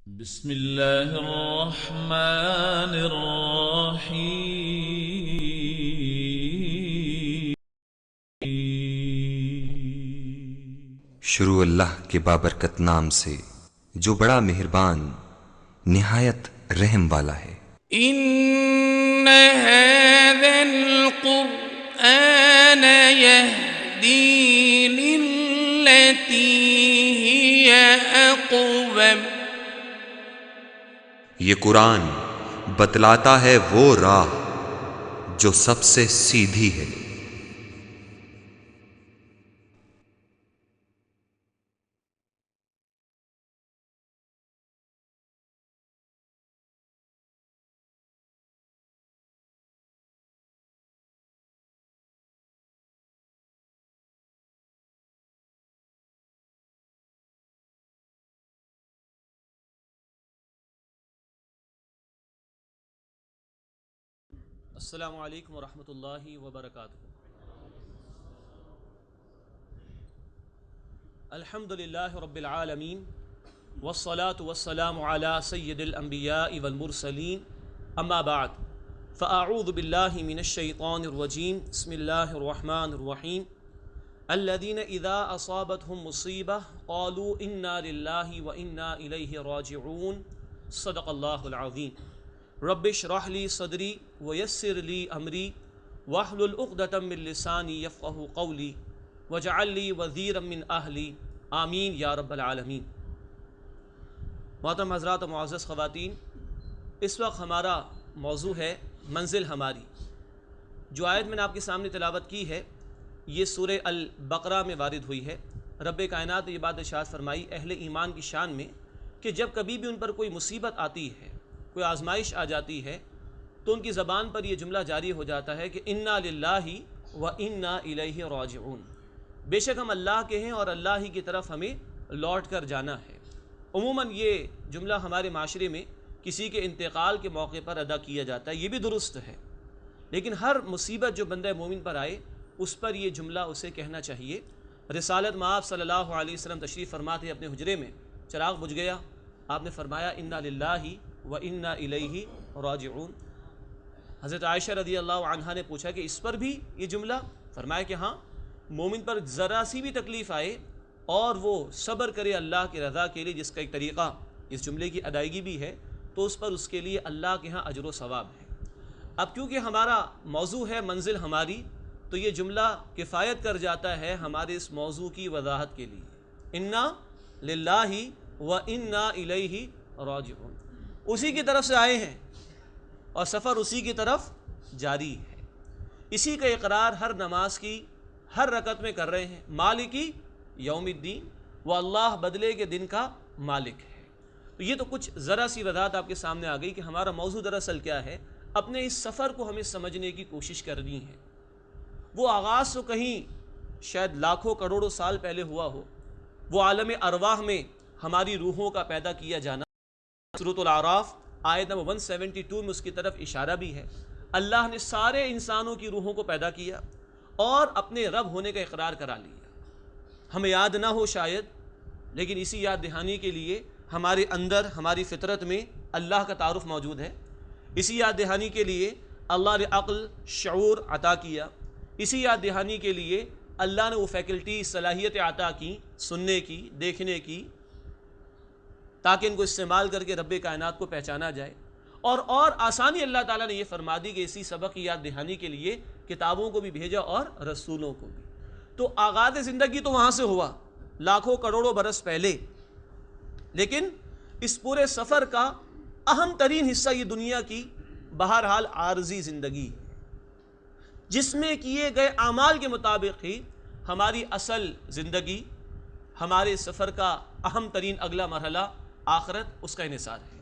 بسم اللہ الرحمن الرحیم۔ شروع اللہ کے بابرکت نام سے جو بڑا مہربان نہایت رحم والا ہے۔ ان هذا القرآن يهدي للتي هي اقوم۔ یہ قرآن بتلاتا ہے وہ راہ جو سب سے سیدھی ہے۔ السلام علیکم ورحمۃ اللہ وبرکاتہ۔ الحمد للہ رب العالمین والصلاة والسلام علی سید الانبیاء والمرسلین، اما بعد فاعوذ باللہ من الشیطان الرجیم، بسم اللہ الرحمن الرحیم۔ الذین اذا اصابتهم مصیبہ قالوا انا للہ وانا الیہ راجعون، صدق اللہ العظیم۔ رب اشرح لی صدری ویسر لی امری واحلل عقدۃ من لسانی یفقہوا قولی واجعل لی وزیرا من اہلی، آمین یا رب العالمین۔ محترم حضرات و معزز خواتین، اس وقت ہمارا موضوع ہے منزل ہماری۔ جو آیت میں نے آپ کے سامنے تلاوت کی ہے یہ سورہ البقرہ میں وارد ہوئی ہے۔ رب کائنات نے یہ بات ارشاد فرمائی اہل ایمان کی شان میں کہ جب کبھی بھی ان پر کوئی مصیبت آتی ہے، کوئی آزمائش آ جاتی ہے، تو ان کی زبان پر یہ جملہ جاری ہو جاتا ہے کہ انا للہ و انا الیہ راجعون، بے شک ہم اللہ کے ہیں اور اللہ ہی کی طرف ہمیں لوٹ کر جانا ہے۔ عموماً یہ جملہ ہمارے معاشرے میں کسی کے انتقال کے موقع پر ادا کیا جاتا ہے، یہ بھی درست ہے، لیکن ہر مصیبت جو بندہ مومن پر آئے اس پر یہ جملہ اسے کہنا چاہیے۔ رسالت مآب صلی اللہ علیہ وسلم تشریف فرما تھے، اپنے حجرے میں چراغ بجھ گیا، آپ نے فرمایا انا للہ و انا الیہ راجعون۔ حضرت عائشہ رضی اللہ عنہا نے پوچھا کہ اس پر بھی یہ جملہ؟ فرمایا کہ ہاں، مومن پر ذرا سی بھی تکلیف آئے اور وہ صبر کرے اللہ کی رضا کے لیے، جس کا ایک طریقہ اس جملے کی ادائیگی بھی ہے، تو اس پر اس کے لیے اللہ کے ہاں اجر و ثواب ہے۔ اب کیونکہ ہمارا موضوع ہے منزل ہماری، تو یہ جملہ کفایت کر جاتا ہے ہمارے اس موضوع کی وضاحت کے لیے۔ انا للہ و انا الیہ راجعون، اسی کی طرف سے آئے ہیں اور سفر اسی کی طرف جاری ہے۔ اسی کا اقرار ہر نماز کی ہر رکعت میں کر رہے ہیں، مالکی یوم الدین، وہ اللہ بدلے کے دن کا مالک ہے۔ تو یہ تو کچھ ذرا سی وضاحت آپ کے سامنے آ گئی کہ ہمارا موضوع دراصل کیا ہے۔ اپنے اس سفر کو ہمیں سمجھنے کی کوشش کرنی ہے۔ وہ آغاز تو کہیں شاید لاکھوں کروڑوں سال پہلے ہوا ہو، وہ عالم ارواح میں ہماری روحوں کا پیدا کیا جانا۔ سورۃ الاعراف آیت نمبر 172 میں اس کی طرف اشارہ بھی ہے۔ اللہ نے سارے انسانوں کی روحوں کو پیدا کیا اور اپنے رب ہونے کا اقرار کرا لیا۔ ہمیں یاد نہ ہو شاید، لیکن اسی یاد دہانی کے لیے ہمارے اندر ہماری فطرت میں اللہ کا تعارف موجود ہے۔ اسی یاد دہانی کے لیے اللہ نے عقل، شعور عطا کیا۔ اسی یاد دہانی کے لیے اللہ نے وہ فیکلٹی، صلاحیت عطا کی، سننے کی، دیکھنے کی، تاکہ ان کو استعمال کر کے رب کائنات کو پہچانا جائے۔ اور آسانی اللہ تعالیٰ نے یہ فرما دی کہ اسی سبق کی یاد دہانی کے لیے کتابوں کو بھی بھیجا اور رسولوں کو بھی۔ تو آغاز زندگی تو وہاں سے ہوا لاکھوں کروڑوں برس پہلے، لیکن اس پورے سفر کا اہم ترین حصہ یہ دنیا کی بہرحال عارضی زندگی ہے، جس میں کیے گئے اعمال کے مطابق ہی ہماری اصل زندگی، ہمارے سفر کا اہم ترین اگلا مرحلہ آخرت، اس کا انحصار ہے۔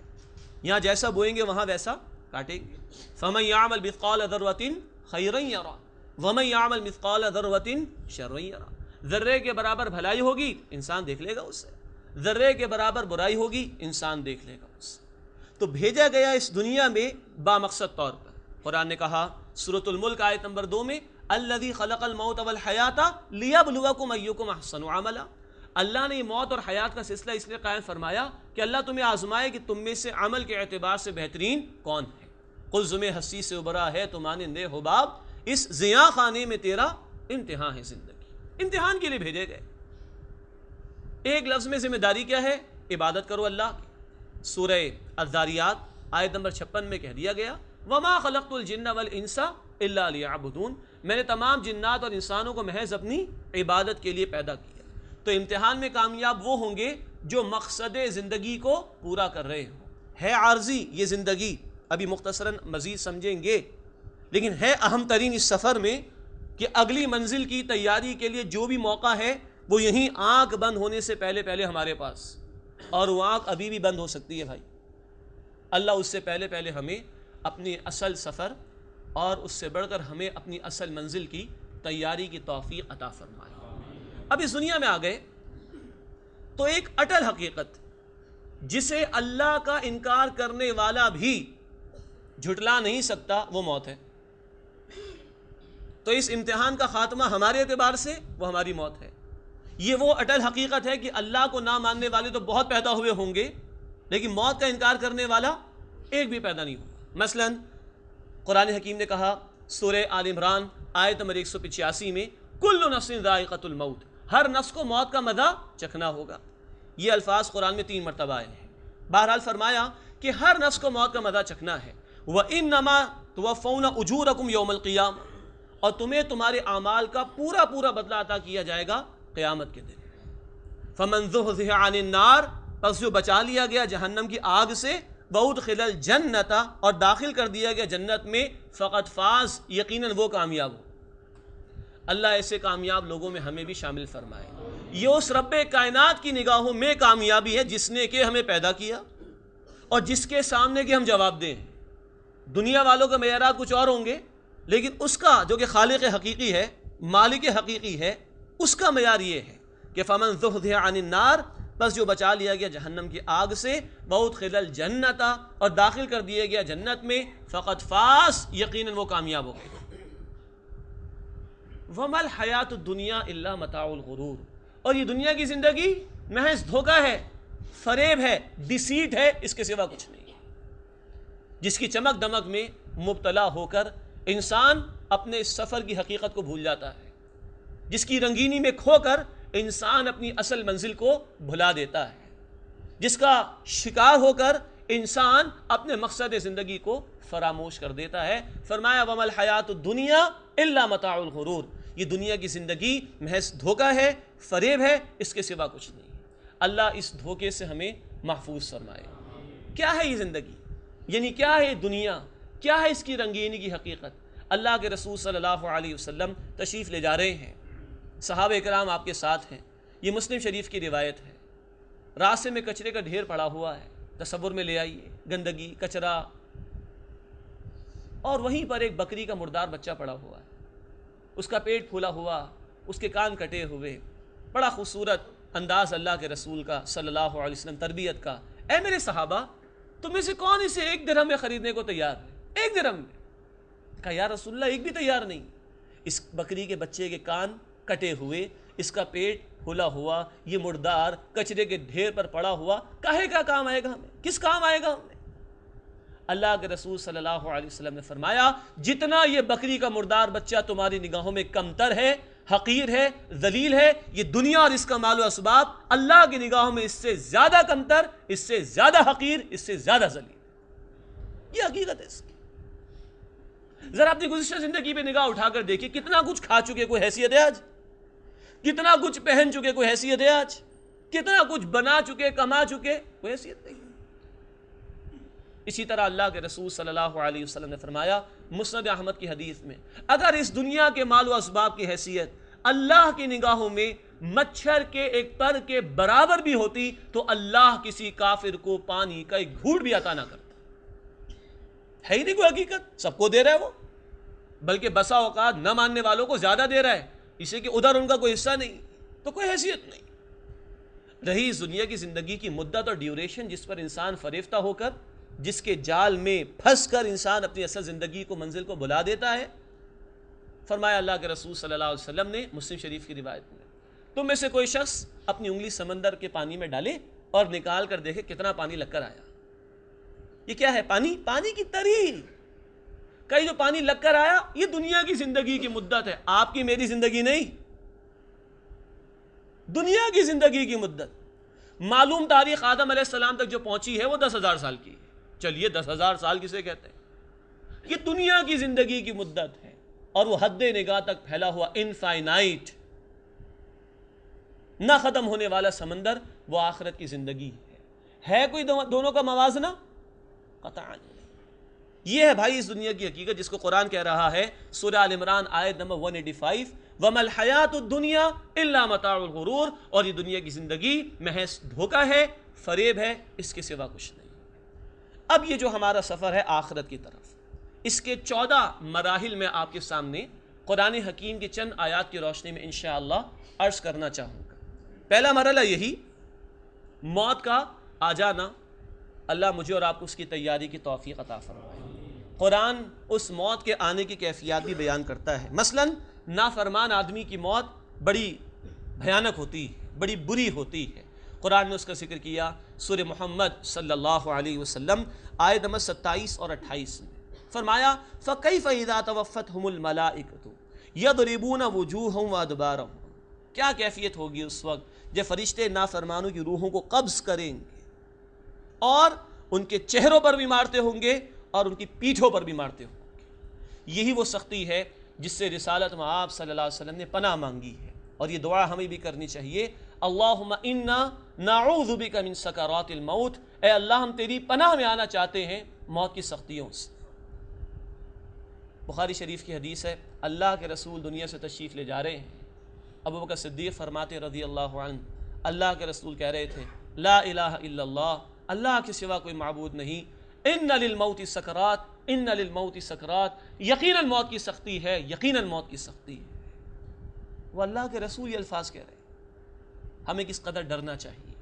یہاں جیسا بوئیں گے وہاں ویسا کاٹیں گے۔ فَمَن يَعْمَلْ مِثْقَالَ ذَرَّةٍ خَيْرًا يَرَهُ وَمَن يَعْمَلْ مِثْقَالَ ذَرَّةٍ شَرًّا يَرَهُ۔ ذرے کے برابر بھلائی ہوگی انسان دیکھ لے گا اسے، ذرے کے برابر برائی ہوگی انسان دیکھ لے گا اسے۔ تو بھیجا گیا اس دنیا میں بامقصد طور پر۔ قرآن نے کہا سورۃ الملک آیت نمبر 2 میں الذی خلق الموت والحیات لیبلوکم ایکم احسن عملا، اللہ نے یہ موت اور حیات کا سلسلہ اس لیے قائم فرمایا کہ اللہ تمہیں آزمائے کہ تم میں سے عمل کے اعتبار سے بہترین کون ہے۔ قلزم ہستی سے ابھرا ہے تو مانند حباب، اس زیاں خانے میں تیرا امتحان ہے زندگی۔ امتحان کے لیے بھیجے گئے۔ ایک لفظ میں ذمہ داری کیا ہے؟ عبادت کرو اللہ کی۔ سورہ الذاریات آیت نمبر 56 میں کہہ دیا گیا وَمَا خَلَقْتُ الْجِنَّ وَالْإِنسَ إِلَّا لِيَعْبُدُونَ، میں نے تمام جنات اور انسانوں کو محض اپنی عبادت کے لیے پیدا کیا۔ تو امتحان میں کامیاب وہ ہوں گے جو مقصد زندگی کو پورا کر رہے ہوں۔ ہے عارضی یہ زندگی، ابھی مختصراً مزید سمجھیں گے، لیکن ہے اہم ترین اس سفر میں کہ اگلی منزل کی تیاری کے لیے جو بھی موقع ہے وہ یہیں آنکھ بند ہونے سے پہلے ہمارے پاس، اور وہ آنکھ ابھی بھی بند ہو سکتی ہے بھائی۔ اللہ اس سے پہلے ہمیں اپنی اصل سفر اور اس سے بڑھ کر ہمیں اپنی اصل منزل کی تیاری کی توفیق عطا فرمائے۔ اب اس دنیا میں آ گئے تو ایک اٹل حقیقت جسے اللہ کا انکار کرنے والا بھی جھٹلا نہیں سکتا، وہ موت ہے۔ تو اس امتحان کا خاتمہ ہمارے اعتبار سے وہ ہماری موت ہے۔ یہ وہ اٹل حقیقت ہے کہ اللہ کو نہ ماننے والے تو بہت پیدا ہوئے ہوں گے، لیکن موت کا انکار کرنے والا ایک بھی پیدا نہیں ہوگا۔ مثلا قرآن حکیم نے کہا سورہ آل عمران آیت نمبر 185 میں کل نفس ذائقۃ الموت، ہر نفس کو موت کا مزہ چکھنا ہوگا۔ یہ الفاظ قرآن میں 3 مرتبہ آئے ہیں۔ بہرحال فرمایا کہ ہر نفس کو موت کا مزہ چکھنا ہے۔ وَإِنَّمَا تُوَفَّوْنَ أُجُورَكُمْ يَوْمَ الْقِيَامَةِ، اور تمہیں تمہارے اعمال کا پورا بدلہ عطا کیا جائے گا قیامت کے دن۔ فَمَنْ زُحْزِحَ عَنِ النَّارِ، پس جو بچا لیا گیا جہنم کی آگ سے، وَأُدْخِلَ الْجَنَّةَ، اور داخل کر دیا گیا جنت میں، فَقَدْ فَازَ، یقیناً وہ کامیاب ہو۔ اللہ ایسے کامیاب لوگوں میں ہمیں بھی شامل فرمائے۔ یہ اس رب کائنات کی نگاہوں میں کامیابی ہے جس نے کہ ہمیں پیدا کیا اور جس کے سامنے کہ ہم جواب دیں۔ دنیا والوں کے معیارات کچھ اور ہوں گے، لیکن اس کا جو کہ خالق حقیقی ہے، مالک حقیقی ہے، اس کا معیار یہ ہے کہ فَمَنْ زُحْزِحَ عَنِ النَّارِ، بس جو بچا لیا گیا جہنم کی آگ سے، وَأُدْخِلَ الْجَنَّةَ، اور داخل کر دیا گیا جنت میں، فَقَدْ فَازَ، یقیناً وہ کامیاب ہو گئے۔ وَمَا الْحَيَاةُ الدُّنْيَا إِلَّا مَتَاعُ الْغُرُورِ، اور یہ دنیا کی زندگی محض دھوکہ ہے، فریب ہے، ڈیسیٹ ہے، اس کے سوا کچھ نہیں، جس کی چمک دمک میں مبتلا ہو کر انسان اپنے سفر کی حقیقت کو بھول جاتا ہے، جس کی رنگینی میں کھو کر انسان اپنی اصل منزل کو بھلا دیتا ہے، جس کا شکار ہو کر انسان اپنے مقصد زندگی کو فراموش کر دیتا ہے۔ فرمایا وَمَا الْحَيَاةُ الدُّنْيَا إِلَّا مَتَاعُ الْغُرُورِ، یہ دنیا کی زندگی محض دھوکہ ہے، فریب ہے، اس کے سوا کچھ نہیں۔ اللہ اس دھوکے سے ہمیں محفوظ فرمائے۔ کیا ہے یہ زندگی؟ یعنی کیا ہے دنیا؟ کیا ہے اس کی رنگینی کی حقیقت؟ اللہ کے رسول صلی اللہ علیہ وسلم تشریف لے جا رہے ہیں، صحابہ کرام آپ کے ساتھ ہیں، یہ مسلم شریف کی روایت ہے۔ راستے میں کچرے کا ڈھیر پڑا ہوا ہے، تصور میں لے آئیے، گندگی، کچرا، اور وہیں پر ایک بکری کا مردار بچہ پڑا ہوا ہے، اس کا پیٹ پھولا ہوا، اس کے کان کٹے ہوئے، بڑا خوبصورت انداز اللہ کے رسول کا صلی اللہ علیہ وسلم تربیت کا۔ اے میرے صحابہ، تم میں سے کون اسے 1 درہم میں خریدنے کو تیار ہے؟ 1 درہم میں؟ کہا یا رسول اللہ ایک بھی تیار نہیں۔ اس بکری کے بچے کے کان کٹے ہوئے، اس کا پیٹ پھولا ہوا، یہ مردار کچرے کے ڈھیر پر پڑا ہوا، کاہے کا کام آئے گا ہمیں؟ کس کام آئے گا ہمیں؟ اللہ کے رسول صلی اللہ علیہ وسلم نے فرمایا جتنا یہ بکری کا مردار بچہ تمہاری نگاہوں میں کمتر ہے، حقیر ہے، ذلیل ہے، یہ دنیا اور اس کا مال و اسباب اللہ کی نگاہوں میں اس سے زیادہ کمتر، اس سے زیادہ حقیر، اس سے زیادہ ذلیل۔ یہ حقیقت ہے اس کی۔ ذرا اپنی گزشتہ زندگی پہ نگاہ اٹھا کر دیکھیے، کتنا کچھ کھا چکے کوئی حیثیت ہے آج؟ کتنا کچھ پہن چکے کوئی حیثیت ہے آج؟ کتنا کچھ بنا چکے، کما چکے، کوئی حیثیت نہیں۔ اسی طرح اللہ کے رسول صلی اللہ علیہ وسلم نے فرمایا مسند احمد کی حدیث میں، اگر اس دنیا کے مال و اسباب کی حیثیت اللہ کی نگاہوں میں مچھر کے ایک پر کے برابر بھی ہوتی تو اللہ کسی کافر کو پانی کا ایک گھونٹ بھی عطا نہ کرتا۔ ہے ہی نہیں کوئی حقیقت، سب کو دے رہا ہے وہ، بلکہ بسا اوقات نہ ماننے والوں کو زیادہ دے رہا ہے، اسے کہ ادھر ان کا کوئی حصہ نہیں، تو کوئی حیثیت نہیں۔ رہی اس دنیا کی زندگی کی مدت اور ڈیوریشن جس پر انسان فریفتہ ہو کر، جس کے جال میں پھنس کر انسان اپنی اصل زندگی کو، منزل کو بھلا دیتا ہے، فرمایا اللہ کے رسول صلی اللہ علیہ وسلم نے مسلم شریف کی روایت میں تم میں سے کوئی شخص اپنی انگلی سمندر کے پانی میں ڈالے اور نکال کر دیکھے کتنا پانی لگ کر آیا. یہ کیا ہے؟ پانی کی تری. کئی جو پانی لگ کر آیا یہ دنیا کی زندگی کی مدت ہے، آپ کی میری زندگی نہیں، دنیا کی زندگی کی مدت. معلوم تاریخ آدم علیہ السلام تک جو پہنچی ہے وہ 10,000 سال کی ہے. چلیے 10,000 سال کسے کہتے ہیں؟ یہ دنیا کی زندگی کی مدت ہے، اور وہ حد نگاہ تک پھیلا ہوا انفائنائٹ نہ ختم ہونے والا سمندر وہ آخرت کی زندگی ہے کوئی دونوں کا موازنہ؟ قطعاً نہیں. یہ ہے بھائی اس دنیا کی حقیقت جس کو قرآن کہہ رہا ہے سورہ آل عمران آیت نمبر 185 وَمَا الْحَيَاةُ الدُّنْيَا إِلَّا مَتَاعُ الْغُرُورِ. اور یہ دنیا کی زندگی محض دھوکہ ہے، فریب ہے، اس کے سوا کچھ نہیں. اب یہ جو ہمارا سفر ہے آخرت کی طرف، اس کے 14 مراحل میں آپ کے سامنے قرآن حکیم کی چند آیات کی روشنی میں انشاءاللہ عرض کرنا چاہوں گا. پہلا مرحلہ یہی موت کا آ جانا. اللہ مجھے اور آپ کو اس کی تیاری کی توفیق عطا فرمائے. قرآن اس موت کے آنے کی کیفیات بھی بیان کرتا ہے. مثلاً نافرمان آدمی کی موت بڑی بھیانک ہوتی ہے، بڑی بری ہوتی ہے. قرآن نے اس کا ذکر کیا سورہ محمد صلی اللہ علیہ وسلم آیت نمبر 27 اور 28 میں. فرمایا فَكَيْفَ إِذَا تَوَفَّتْهُمُ الْمَلَائِكَةُ يَضْرِبُونَ وُجُوهَهُمْ وَأَدْبَارَهُمْ. کیا کیفیت ہوگی اس وقت جب فرشتے نافرمانوں کی روحوں کو قبض کریں گے اور ان کے چہروں پر بھی مارتے ہوں گے اور ان کی پیٹھوں پر بھی مارتے ہوں گے. یہی وہ سختی ہے جس سے رسالت میں آپ صلی اللہ علیہ وسلم نے پناہ مانگی ہے، اور یہ دعا ہمیں بھی کرنی چاہیے. اللہم انا نعوذ بک من سکرات الموت. اے اللہ ہم تیری پناہ میں آنا چاہتے ہیں موت کی سختیوں سے. بخاری شریف کی حدیث ہے، اللہ کے رسول دنیا سے تشریف لے جا رہے ہیں. ابو بکر صدیق فرماتے رضی اللہ عنہ اللہ کے رسول کہہ رہے تھے لا الہ الا اللہ، اللہ کے سوا کوئی معبود نہیں. ان للموت سکرات، ان للموت سکرات، یقیناً موت کی سختی ہے، یقیناً موت کی سختی ہے. وہ اللہ کے رسول یہ الفاظ کہہ رہے ہیں، ہمیں کس قدر ڈرنا چاہیے.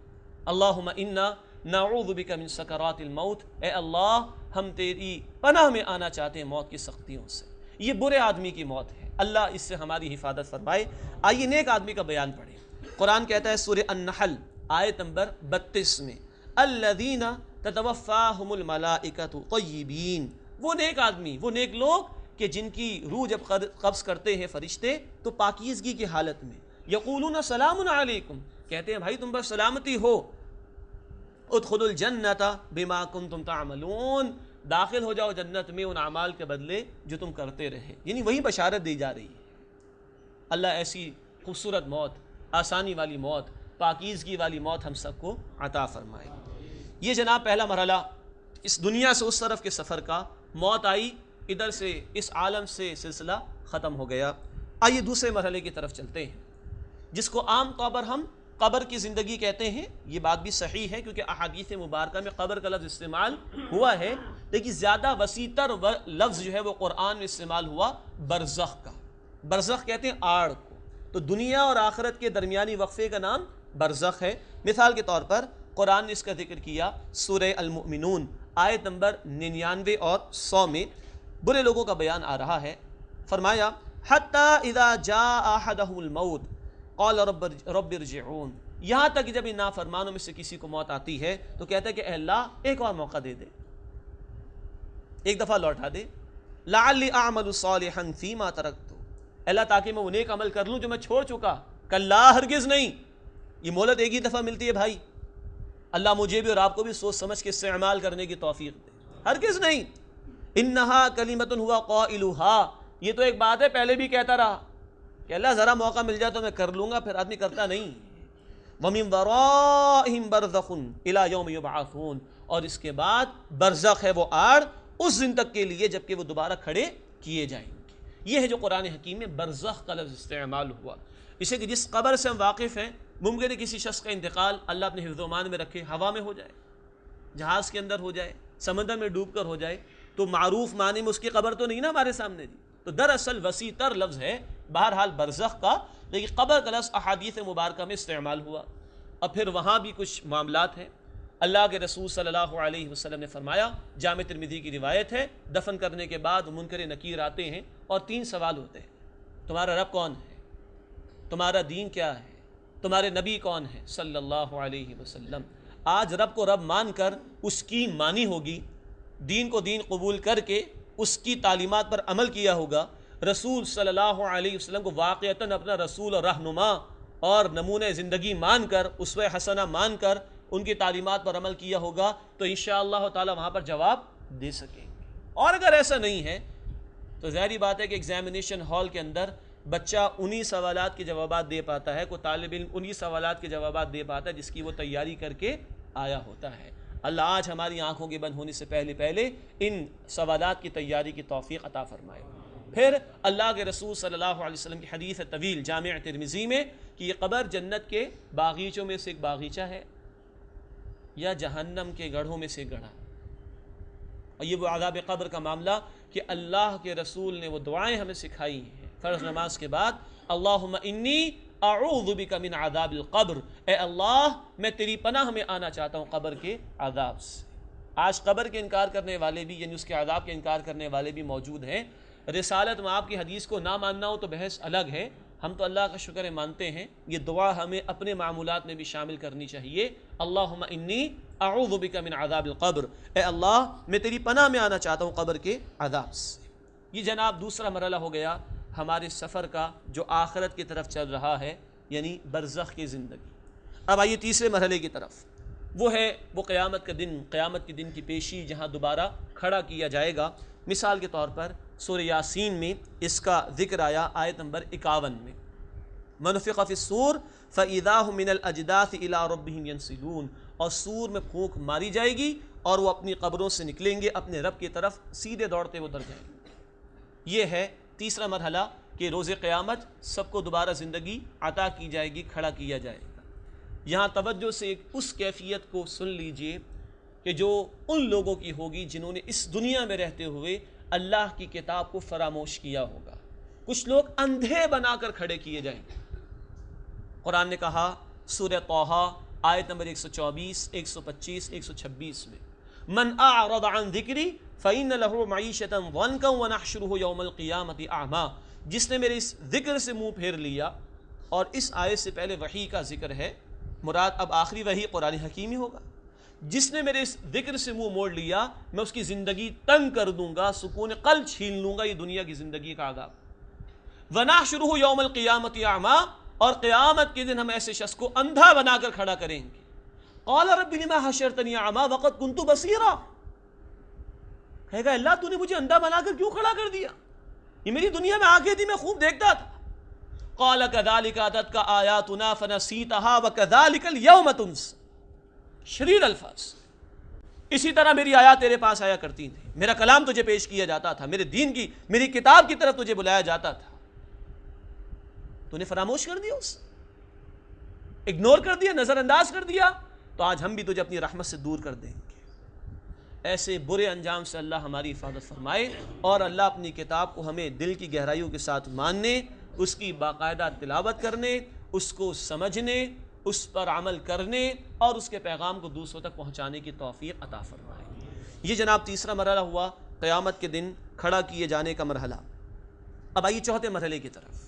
اللہم انا نعوذ بک من سکرات الموت. اے اللہ ہم تیری پناہ میں آنا چاہتے ہیں موت کی سختیوں سے. یہ برے آدمی کی موت ہے، اللہ اس سے ہماری حفاظت فرمائے. آئیے نیک آدمی کا بیان پڑھیں. قرآن کہتا ہے سورہ النحل آیت نمبر 32 میں الذین تتوفاہم الملائکۃ طیبین. وہ نیک آدمی، وہ نیک لوگ کہ جن کی روح جب قبض کرتے ہیں فرشتے تو پاکیزگی کی حالت میں یقولون سلام علیکم، کہتے ہیں بھائی تم پر سلامتی ہو. ادخلوا الجنۃ بما کنتم تعملون، داخل ہو جاؤ جنت میں ان اعمال کے بدلے جو تم کرتے رہے. یعنی وہی بشارت دی جا رہی ہے. اللہ ایسی خوبصورت موت، آسانی والی موت، پاکیزگی والی موت ہم سب کو عطا فرمائے. یہ جناب پہلا مرحلہ اس دنیا سے اس طرف کے سفر کا. موت آئی، ادھر سے اس عالم سے سلسلہ ختم ہو گیا. آئیے دوسرے مرحلے کی طرف چلتے ہیں جس کو عام طور پر ہم قبر کی زندگی کہتے ہیں. یہ بات بھی صحیح ہے کیونکہ احادیث مبارکہ میں قبر کا لفظ استعمال ہوا ہے، لیکن زیادہ وسیع تر لفظ جو ہے وہ قرآن میں استعمال ہوا برزخ کا. برزخ کہتے ہیں آڑ کو. تو دنیا اور آخرت کے درمیانی وقفے کا نام برزخ ہے. مثال کے طور پر قرآن نے اس کا ذکر کیا سورہ المؤمنون آیت نمبر 99 اور 100 میں. برے لوگوں کا بیان آ رہا ہے. فرمایا حتی اذا جاء احدهم الموت قال رب ارجعون. یہاں تک کہ جب ان نافرمانوں میں سے کسی کو موت آتی ہے تو کہتا ہے کہ اے اللہ ایک اور موقع دے دے، ایک دفعہ لوٹا دے. لعلی اعمل صالحا فیما ترکت، اللہ تاکہ میں وہ نیک عمل کر لوں جو میں چھوڑ چکا. کلا ہرگز نہیں. یہ مہلت ایک ہی دفعہ ملتی ہے بھائی. اللہ مجھے بھی اور آپ کو بھی سوچ سمجھ کے استعمال کرنے کی توفیق دے. ہرگز نہیں. انہا کلمۃ ہوا قائلھا، یہ تو ایک بات ہے پہلے بھی کہتا رہا کہ اللہ ذرا موقع مل جائے تو میں کر لوں گا، پھر آدمی کرتا نہیں. وَمِن وَرَائِهِمْ بَرْزَخٌ إِلَى يَوْمِ يُبْعَثُونَ. اور اس کے بعد برزخ ہے وہ آڑ اس دن تک کے لیے جبکہ وہ دوبارہ کھڑے کیے جائیں گے. یہ ہے جو قرآن حکیم میں برزخ کا لفظ استعمال ہوا. اسے کہ جس قبر سے ہم واقف ہیں ممکن ہے کسی شخص کا انتقال اللہ اپنے حفظ و امان میں رکھے ہوا میں ہو جائے، جہاز کے اندر ہو جائے، سمندر میں ڈوب کر ہو جائے، تو معروف معنی میں اس کی قبر تو نہیں نا ہمارے سامنے دی. تو دراصل وسیع تر لفظ ہے بہرحال برزخ کا، لیکن قبر کا لفظ احادیث مبارکہ میں استعمال ہوا. اور پھر وہاں بھی کچھ معاملات ہیں. اللہ کے رسول صلی اللہ علیہ وسلم نے فرمایا، جامع ترمذی کی روایت ہے، دفن کرنے کے بعد منکر نکیر آتے ہیں اور 3 سوال ہوتے ہیں. تمہارا رب کون ہے؟ تمہارا دین کیا ہے؟ تمہارے نبی کون ہیں صلی اللہ علیہ وسلم. آج رب کو رب مان کر اس کی مانی ہوگی، دین کو دین قبول کر کے اس کی تعلیمات پر عمل کیا ہوگا، رسول صلی اللہ علیہ وسلم کو واقعتاً اپنا رسول اور رہنما اور نمونہ زندگی مان کر، اسوہ حسنہ مان کر ان کی تعلیمات پر عمل کیا ہوگا تو انشاءاللہ تعالی وہاں پر جواب دے سکیں گے. اور اگر ایسا نہیں ہے تو ظاہری بات ہے کہ ایگزامینیشن ہال کے اندر بچہ انہی سوالات کے جوابات دے پاتا ہے، کوئی طالب علم انہی سوالات کے جوابات دے پاتا ہے جس کی وہ تیاری کر کے آیا ہوتا ہے. اللہ آج ہماری آنکھوں کے بند ہونے سے پہلے ان سوالات کی تیاری کی توفیق عطا فرمائے. پھر اللہ کے رسول صلی اللہ علیہ وسلم کی حدیث طویل جامع ترمذی میں کہ یہ قبر جنت کے باغیچوں میں سے ایک باغیچہ ہے یا جہنم کے گڑھوں میں سے ایک گڑھا. اور یہ وہ عذاب قبر کا معاملہ کہ اللہ کے رسول نے وہ دعائیں ہمیں سکھائی ہیں فرض نماز کے بعد، اللہم انی اعوذ بک من عذاب القبر، اے اللہ میں تیری پناہ میں آنا چاہتا ہوں قبر کے عذاب سے. آج قبر کے انکار کرنے والے بھی، یعنی اس کے عذاب کے انکار کرنے والے بھی موجود ہیں. رسالت میں آپ کی حدیث کو نہ ماننا ہو تو بحث الگ ہے، ہم تو اللہ کا شکر مانتے ہیں. یہ دعا ہمیں اپنے معمولات میں بھی شامل کرنی چاہیے. اللہم انی اعوذ بک من عذاب القبر، اے اللہ میں تیری پناہ میں آنا چاہتا ہوں قبر کے عذاب سے. یہ جناب دوسرا مرحلہ ہو گیا ہمارے سفر کا جو آخرت کی طرف چل رہا ہے، یعنی برزخ کی زندگی. اب آئیے تیسرے مرحلے کی طرف، وہ ہے وہ قیامت کا دن، قیامت کے دن کی پیشی جہاں دوبارہ کھڑا کیا جائے گا. مثال کے طور پر سورہ یاسین میں اس کا ذکر آیا آیت نمبر 51 میں، منفخ فی الصور فاذا هم من الاجداث الى ربهم ينسلون، اور سور میں پھونک ماری جائے گی اور وہ اپنی قبروں سے نکلیں گے، اپنے رب کی طرف سیدھے دوڑتے وہ اتر جائیں گے. یہ ہے تیسرا مرحلہ کہ روز قیامت سب کو دوبارہ زندگی عطا کی جائے گی، کھڑا کیا جائے گا. یہاں توجہ سے اس کیفیت کو سن لیجئے کہ جو ان لوگوں کی ہوگی جنہوں نے اس دنیا میں رہتے ہوئے اللہ کی کتاب کو فراموش کیا ہوگا. کچھ لوگ اندھے بنا کر کھڑے کیے جائیں گے. قرآن نے کہا سورہ طٰہٰ آیت نمبر 124، 125، 126 میں، من اعرض عن ذکری فإن له معیشة ضنکا ونحشره یوم القیامۃ اعمیٰ، جس نے میرے اس ذکر سے منہ پھیر لیا. اور اس آیت سے پہلے وحی کا ذکر ہے، مراد اب آخری وحی قرآن حکیم ہی ہوگا. جس نے میرے اس ذکر سے منہ موڑ لیا میں اس کی زندگی تنگ کر دوں گا، سکون قلب چھین لوں گا، یہ دنیا کی زندگی کا عذاب. وَنَحْشُرُهُ يَوْمَ الْقِيَامَةِ أَعْمَىٰ، اور قیامت کے دن ہم ایسے شخص کو اندھا بنا کر کھڑا کریں گے. قَالَ رَبِّ لِمَا حَشَرْتَنِي أَعْمَىٰ وَقَدْ كُنتُ بَصِيرًا، کہے گا اللہ تو نے مجھے اندھا بنا کر کیوں کھڑا کر دیا، یہ میری دنیا میں آنکھیں تھی میں خوب دیکھتا تھا. قَالَ كَذَلِكَ أَتَتْكَ آيَاتُنَا فَنَسِيتَهَا وَكَذَلِكَ الْيَوْمَ تُنسَىٰ. شدید الفاظ، اسی طرح میری آیات تیرے پاس آیا کرتی تھی، میرا کلام تجھے پیش کیا جاتا تھا، میرے دین کی میری کتاب کی طرف تجھے بلایا جاتا تھا، تو نے فراموش کر دیا، اس اگنور کر دیا، نظر انداز کر دیا، تو آج ہم بھی تجھے اپنی رحمت سے دور کر دیں گے. ایسے برے انجام سے اللہ ہماری حفاظت فرمائے، اور اللہ اپنی کتاب کو ہمیں دل کی گہرائیوں کے ساتھ ماننے، اس کی باقاعدہ تلاوت کرنے، اس کو سمجھنے، اس پر عمل کرنے اور اس کے پیغام کو دوسروں تک پہنچانے کی توفیق عطا فرمائے. یہ جناب تیسرا مرحلہ ہوا قیامت کے دن کھڑا کیے جانے کا مرحلہ. اب آئیے چوتھے مرحلے کی طرف.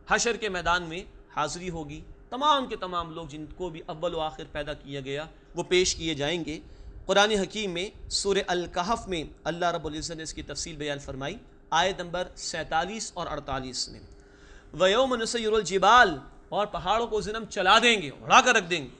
حشر کے میدان میں حاضری ہوگی، تمام کے تمام لوگ جن کو بھی اول و آخر پیدا کیا گیا وہ پیش کیے جائیں گے. قرآن حکیم میں سورہ الکہف میں اللہ رب العزت نے اس کی تفصیل بیان فرمائی آیت نمبر 47 اور 48 میں، وَيَوْمَ نُسَيِّرُ الْجِبَالَ، اور پہاڑوں کو ہم چلا دیں گے، اڑا کر رکھ دیں گے.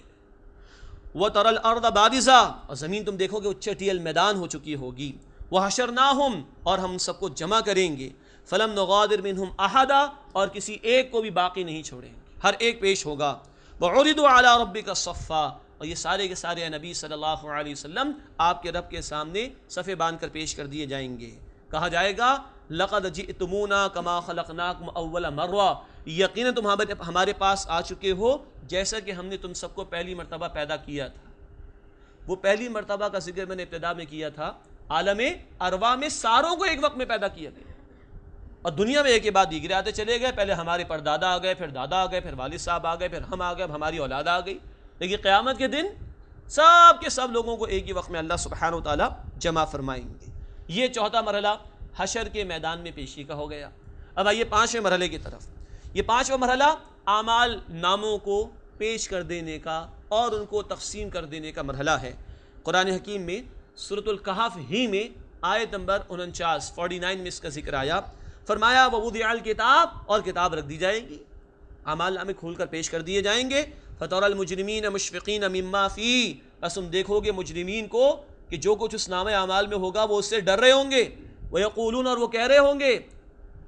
وَتَرَى الْأَرْضَ بَارِزَةً، اور زمین تم دیکھو گے وہ چٹیل میدان ہو چکی ہوگی. وَحَشَرْنَاهُمْ، اور ہم سب کو جمع کریں گے. فَلَمْ نُغَادِرْ مِنْهُمْ أَحَدًا، اور کسی ایک کو بھی باقی نہیں چھوڑیں گے، ہر ایک پیش ہوگا. وَعُرِضُوا عَلَىٰ رَبِّكَ صَفًّا، اور یہ سارے کے سارے نبی صلی اللہ علیہ وسلم آپ کے رب کے سامنے صفے باندھ کر پیش کر دیے جائیں گے. کہا جائے گا لَقَدْ جِئْتُمُونَا كَمَا خَلَقْنَاكُمْ أَوَّلَ مَرَّةٍ، یقیناً تم ہمارے پاس آ چکے ہو جیسا کہ ہم نے تم سب کو پہلی مرتبہ پیدا کیا تھا. وہ پہلی مرتبہ کا ذکر میں نے ابتدا میں کیا تھا، عالم ارواح میں ساروں کو ایک وقت میں پیدا کیا گیا، اور دنیا میں ایک کے بعد دیگرے آتے چلے گئے. پہلے ہمارے پردادا آ گئے، پھر دادا آ گئے، پھر والد صاحب آ گئے، پھر ہم آ گئے، اب ہماری اولاد آ گئی. لیکن قیامت کے دن سب کے سب لوگوں کو ایک ہی وقت میں اللہ سبحانہ و تعالیٰ جمع فرمائیں گے. یہ چوتھا مرحلہ حشر کے میدان میں پیشی کا ہو گیا. اب آئیے پانچویں مرحلے کی طرف. یہ پانچواں مرحلہ اعمال ناموں کو پیش کر دینے کا اور ان کو تقسیم کر دینے کا مرحلہ ہے۔ قرآن حکیم میں سورۃ الکہف ہی میں آیت نمبر 49 میں اس کا ذکر آیا، فرمایا وَوُضِعَ الْكِتَابُ، اور کتاب رکھ دی جائے گی، اعمال نامے کھول کر پیش کر دیے جائیں گے، فَتَرَى الْمُجْرِمِينَ مُشْفِقِينَ مِمَّا فِيهِ، بس تم دیکھو گے مجرمین کو کہ جو کچھ اس نامہ اعمال میں ہوگا وہ اس سے ڈر رہے ہوں گے، وَيَقُولُونَ، اور وہ کہہ رہے ہوں گے،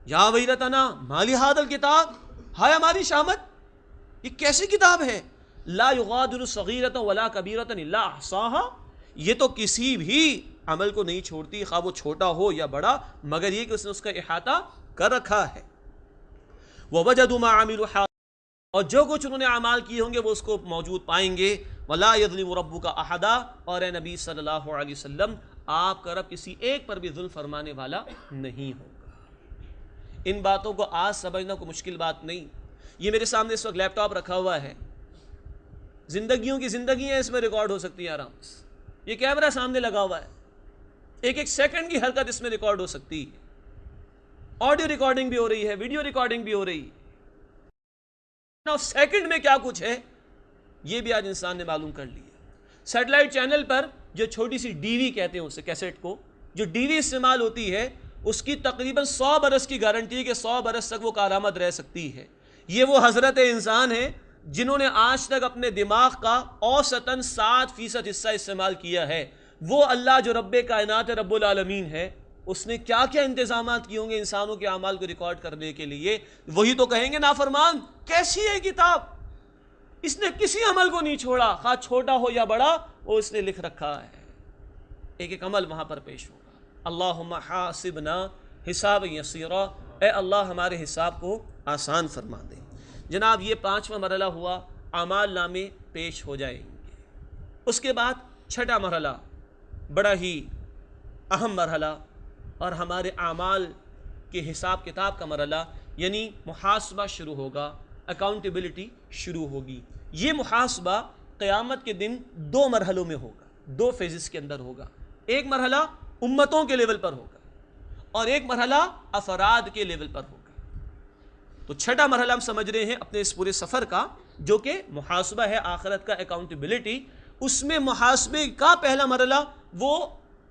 یا ویلتنا ما لِهَذَا الْكِتَابِ، ہائے ہماری شامت، یہ کیسی کتاب ہے، لا یغادر صغیرۃ ولا کبیرۃ الا احصاها، یہ تو کسی بھی عمل کو نہیں چھوڑتی، خواہ وہ چھوٹا ہو یا بڑا، مگر یہ کہ اس نے اس کا احاطہ کر رکھا ہے۔ ووجدوا ما عملوا حاضرا، اور جو کچھ انہوں نے اعمال کیے ہوں گے وہ اس کو موجود پائیں گے۔ ولا یظلم ربک احدا، اور اے نبی صلی اللہ علیہ وسلم آپ کا رب کسی ایک پر بھی ظلم فرمانے والا نہیں ہوگا۔ ان باتوں کو آج سمجھنا کوئی مشکل بات نہیں۔ یہ میرے سامنے اس وقت لیپ ٹاپ رکھا ہوا ہے، زندگیوں کی زندگیاں اس میں ریکارڈ ہو سکتی ہیں آرام سے، یہ کیمرہ سامنے لگا ہوا ہے، ایک ایک سیکنڈ کی حرکت اس میں ریکارڈ ہو سکتی ہے، آڈیو ریکارڈنگ بھی ہو رہی ہے، ویڈیو ریکارڈنگ بھی ہو رہی ہے، سیکنڈ میں کیا کچھ ہے یہ بھی آج انسان نے معلوم کر لیا۔ سیٹلائٹ چینل پر جو چھوٹی سی ڈی وی کہتے ہیں اسے، کیسٹ کو، جو ڈی وی استعمال ہوتی ہے اس کی تقریباً 100 برس کی گارنٹی ہے کہ 100 برس تک وہ کارآمد رہ سکتی ہے۔ یہ وہ حضرت انسان ہیں جنہوں نے آج تک اپنے دماغ کا اوسطاً 7% حصہ استعمال کیا ہے۔ وہ اللہ جو رب کائنات رب العالمین ہے، اس نے کیا کیا انتظامات کیے ہوں گے انسانوں کے اعمال کو ریکارڈ کرنے کے لیے۔ وہی تو کہیں گے نافرمان کیسی ہے کتاب، اس نے کسی عمل کو نہیں چھوڑا، خواہ چھوٹا ہو یا بڑا، وہ اس نے لکھ رکھا ہے۔ ایک ایک عمل وہاں پر پیش ہوگا۔ اللہم حاسبنا حساب یسیرا، اے اللہ ہمارے حساب کو آسان فرما دے۔ جناب یہ 5واں مرحلہ ہوا، اعمال نامے پیش ہو جائیں گے۔ اس کے بعد 6واں مرحلہ، بڑا ہی اہم مرحلہ اور ہمارے اعمال کے حساب کتاب کا مرحلہ، یعنی محاسبہ شروع ہوگا، اکاؤنٹیبلٹی شروع ہوگی۔ یہ محاسبہ قیامت کے دن 2 مرحلوں میں ہوگا، 2 فیزز کے اندر ہوگا۔ ایک مرحلہ امتوں کے لیول پر ہوگا اور ایک مرحلہ افراد کے لیول پر ہوگا۔ تو 6واں مرحلہ ہم سمجھ رہے ہیں اپنے اس پورے سفر کا، جو کہ محاسبہ ہے آخرت کا، اکاؤنٹیبلٹی۔ اس میں محاسبے کا پہلا مرحلہ وہ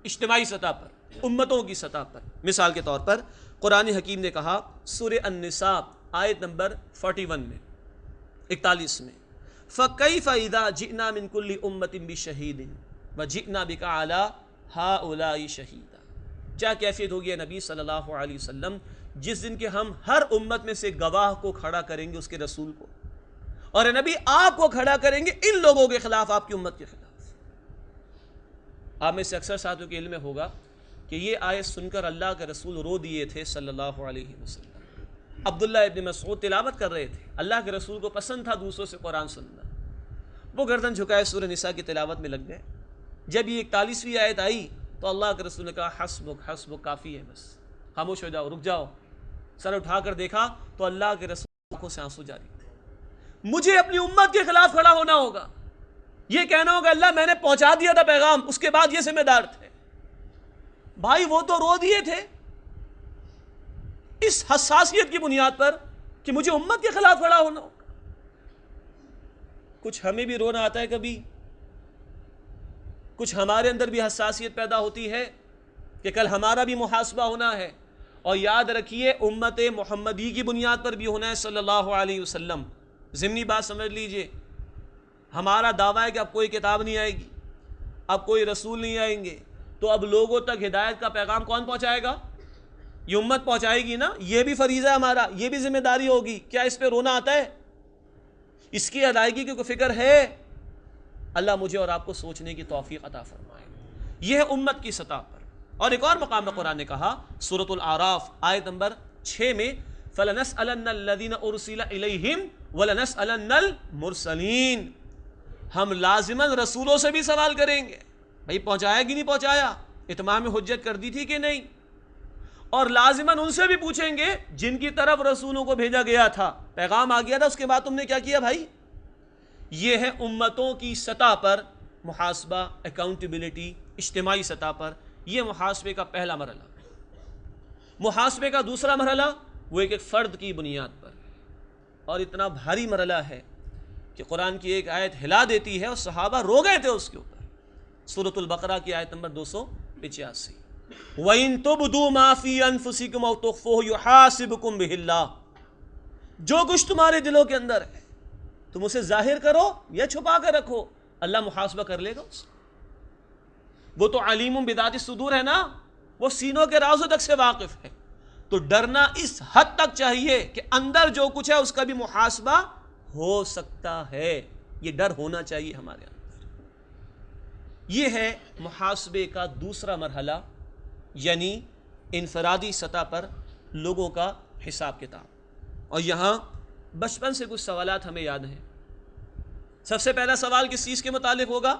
اجتماعی سطح پر، امتوں کی سطح پر۔ مثال کے طور پر قرآن حکیم نے کہا سورہ النساء آیت نمبر 41 میں، 41 میں، فَكَيْفَ إِذَا جِئْنَا مِن كُلِّ أُمَّةٍ بِشَهِيدٍ وَجِئْنَا بِكَ عَلَىٰ هَٰؤُلَاءِ شَهِيدًا، کیا کیفیت ہوگی نبی صلی اللہ علیہ وسلم جس دن کے ہم ہر امت میں سے گواہ کو کھڑا کریں گے، اس کے رسول کو، اور اے نبی آپ کو کھڑا کریں گے ان لوگوں کے خلاف، آپ کی امت کے خلاف۔ آپ میں سے اکثر ساتھیوں کے علم میں ہوگا کہ یہ آیت سن کر اللہ کے رسول رو دیے تھے صلی اللہ علیہ وسلم۔ عبداللہ ابن مسعود تلاوت کر رہے تھے، اللہ کے رسول کو پسند تھا دوسروں سے قرآن سننا، وہ گردن جھکائے سورہ نساء کی تلاوت میں لگ گئے۔ جب یہ 41ویں آیت آئی تو اللہ کے رسول نے کہا حسبک حسبک، کافی ہے، بس خاموش ہو جاؤ، رک جاؤ۔ سر اٹھا کر دیکھا تو اللہ کے رسول آنکھوں سے آنسو جاری تھے۔ مجھے اپنی امت کے خلاف کھڑا ہونا ہوگا، یہ کہنا ہوگا اللہ میں نے پہنچا دیا تھا پیغام، اس کے بعد یہ ذمہ دار تھے۔ بھائی وہ تو رو دیے تھے اس حساسیت کی بنیاد پر کہ مجھے امت کے خلاف کھڑا ہونا ہوگا۔ کچھ ہمیں بھی رونا آتا ہے کبھی، کچھ ہمارے اندر بھی حساسیت پیدا ہوتی ہے کہ کل ہمارا بھی محاسبہ ہونا ہے، اور یاد رکھیے امت محمدی کی بنیاد پر بھی ہونا ہے صلی اللہ علیہ وسلم۔ ضمنی بات سمجھ لیجئے، ہمارا دعویٰ ہے کہ اب کوئی کتاب نہیں آئے گی، اب کوئی رسول نہیں آئیں گے، تو اب لوگوں تک ہدایت کا پیغام کون پہنچائے گا؟ یہ امت پہنچائے گی نا، یہ بھی فریضہ ہے ہمارا، یہ بھی ذمہ داری ہوگی۔ کیا اس پہ رونا آتا ہے؟ اس کی ادائیگی کی کوئی فکر ہے؟ اللہ مجھے اور آپ کو سوچنے کی توفیق عطا فرمائے۔ یہ ہے امت کی سطح پر۔ اور ایک اور مقام میں قرآن نے کہا سورۃ الاعراف آیت نمبر 6 میں فَلَنَسْأَلَنَّ الَّذِينَ أُرْسِلَ إِلَيْهِمْ وَلَنَسْأَلَنَّ الْمُرْسَلِينَ، ہم لازماً رسولوں سے بھی سوال کریں گے، بھئی پہنچایا کہ نہیں پہنچایا، اتمام حجت کر دی تھی کہ نہیں، اور لازماً ان سے بھی پوچھیں گے جن کی طرف رسولوں کو بھیجا گیا تھا، پیغام آ گیا تھا، اس کے بعد تم نے کیا کیا بھائی۔ یہ ہے امتوں کی سطح پر محاسبہ، اکاؤنٹیبلٹی، اجتماعی سطح پر۔ یہ محاسبے کا پہلا مرحلہ۔ محاسبے کا دوسرا مرحلہ وہ ایک فرد کی بنیاد پر، اور اتنا بھاری مرحلہ ہے کہ قرآن کی ایک آیت ہلا دیتی ہے اور صحابہ رو گئے تھے اس کے اوپر. سورۃ البقرہ کی آیت نمبر 285. وَإِن تُبْدُوا مَا فِي أَنفُسِكُمْ أَوْ تُخْفُوهُ يُحَاسِبْكُم بِهِ اللَّهُ. جو کچھ تمہارے دلوں کے اندر ہے تم اسے ظاہر کرو یا چھپا کر رکھو، اللہ محاسبہ کر لے گا اس. وہ تو علیم بذات الصدور ہے نا، وہ سینوں کے رازوں تک سے واقف ہے. تو ڈرنا اس حد تک چاہیے کہ اندر جو کچھ ہے اس کا بھی محاسبہ ہو سکتا ہے. یہ ڈر ہونا چاہیے ہمارے اندر. یہ ہے محاسبے کا دوسرا مرحلہ، یعنی انفرادی سطح پر لوگوں کا حساب کتاب. اور یہاں بچپن سے کچھ سوالات ہمیں یاد ہیں. سب سے پہلا سوال کس چیز کے متعلق ہوگا؟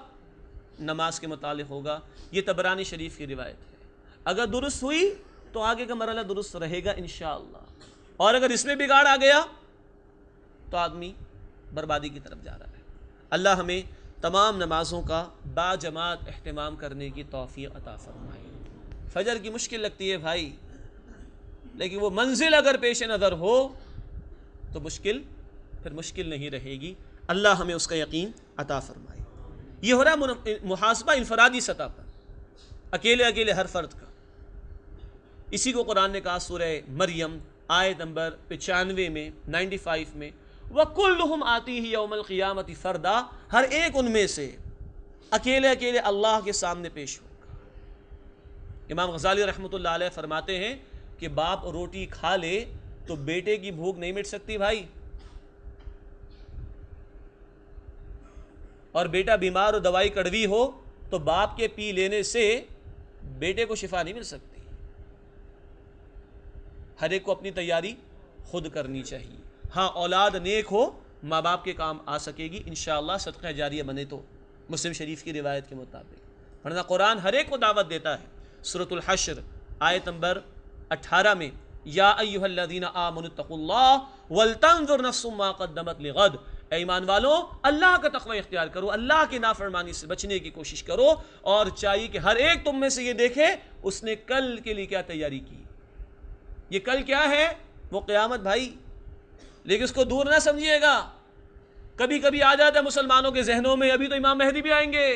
نماز کے متعلق ہوگا. یہ طبرانی شریف کی روایت ہے. اگر درست ہوئی تو آگے کا مرحلہ درست رہے گا انشاءاللہ، اور اگر اس میں بگاڑ آ گیا تو آدمی بربادی کی طرف جا رہا ہے. اللہ ہمیں تمام نمازوں کا با جماعت اہتمام کرنے کی توفیق عطا فرمائے. فجر کی مشکل لگتی ہے بھائی، لیکن وہ منزل اگر پیش نظر ہو تو پھر مشکل نہیں رہے گی. اللہ ہمیں اس کا یقین عطا فرمائے. یہ ہو رہا ہے محاسبہ انفرادی سطح پر، اکیلے ہر فرد کا. اسی کو قرآن نے کہا سورہ مریم آیت نمبر 95 میں 95 میں، وَكُلُّهُمْ آتِيهِ يَوْمَ الْقِيَامَةِ فَرْدًا. ہر ایک ان میں سے اکیلے اللہ کے سامنے پیش ہوگا. امام غزالی رحمۃ اللہ علیہ فرماتے ہیں کہ باپ روٹی کھا لے تو بیٹے کی بھوک نہیں مٹ سکتی بھائی، اور بیٹا بیمار اور دوائی کڑوی ہو تو باپ کے پی لینے سے بیٹے کو شفا نہیں مل سکتی. ہر ایک کو اپنی تیاری خود کرنی چاہیے. ہاں اولاد نیک ہو ماں باپ کے کام آ سکے گی انشاءاللہ، صدقہ جاریہ بنے تو، مسلم شریف کی روایت کے مطابق. ورنہ قرآن ہر ایک کو دعوت دیتا ہے. سورۃ الحشر آیت نمبر 18 میں، یا ایھا الذین آمنوا اتقوا اللہ ولتنظر نفس ما قدمت لغد. اے ایمان والو، اللہ کا تقوی اختیار کرو، اللہ کی نافرمانی سے بچنے کی کوشش کرو، اور چاہیے کہ ہر ایک تم میں سے یہ دیکھے اس نے کل کے لیے کیا تیاری کی. یہ کل کیا ہے؟ وہ قیامت بھائی. لیکن اس کو دور نہ سمجھیے گا. کبھی کبھی آ جاتا ہے مسلمانوں کے ذہنوں میں ابھی تو امام مہدی بھی آئیں گے،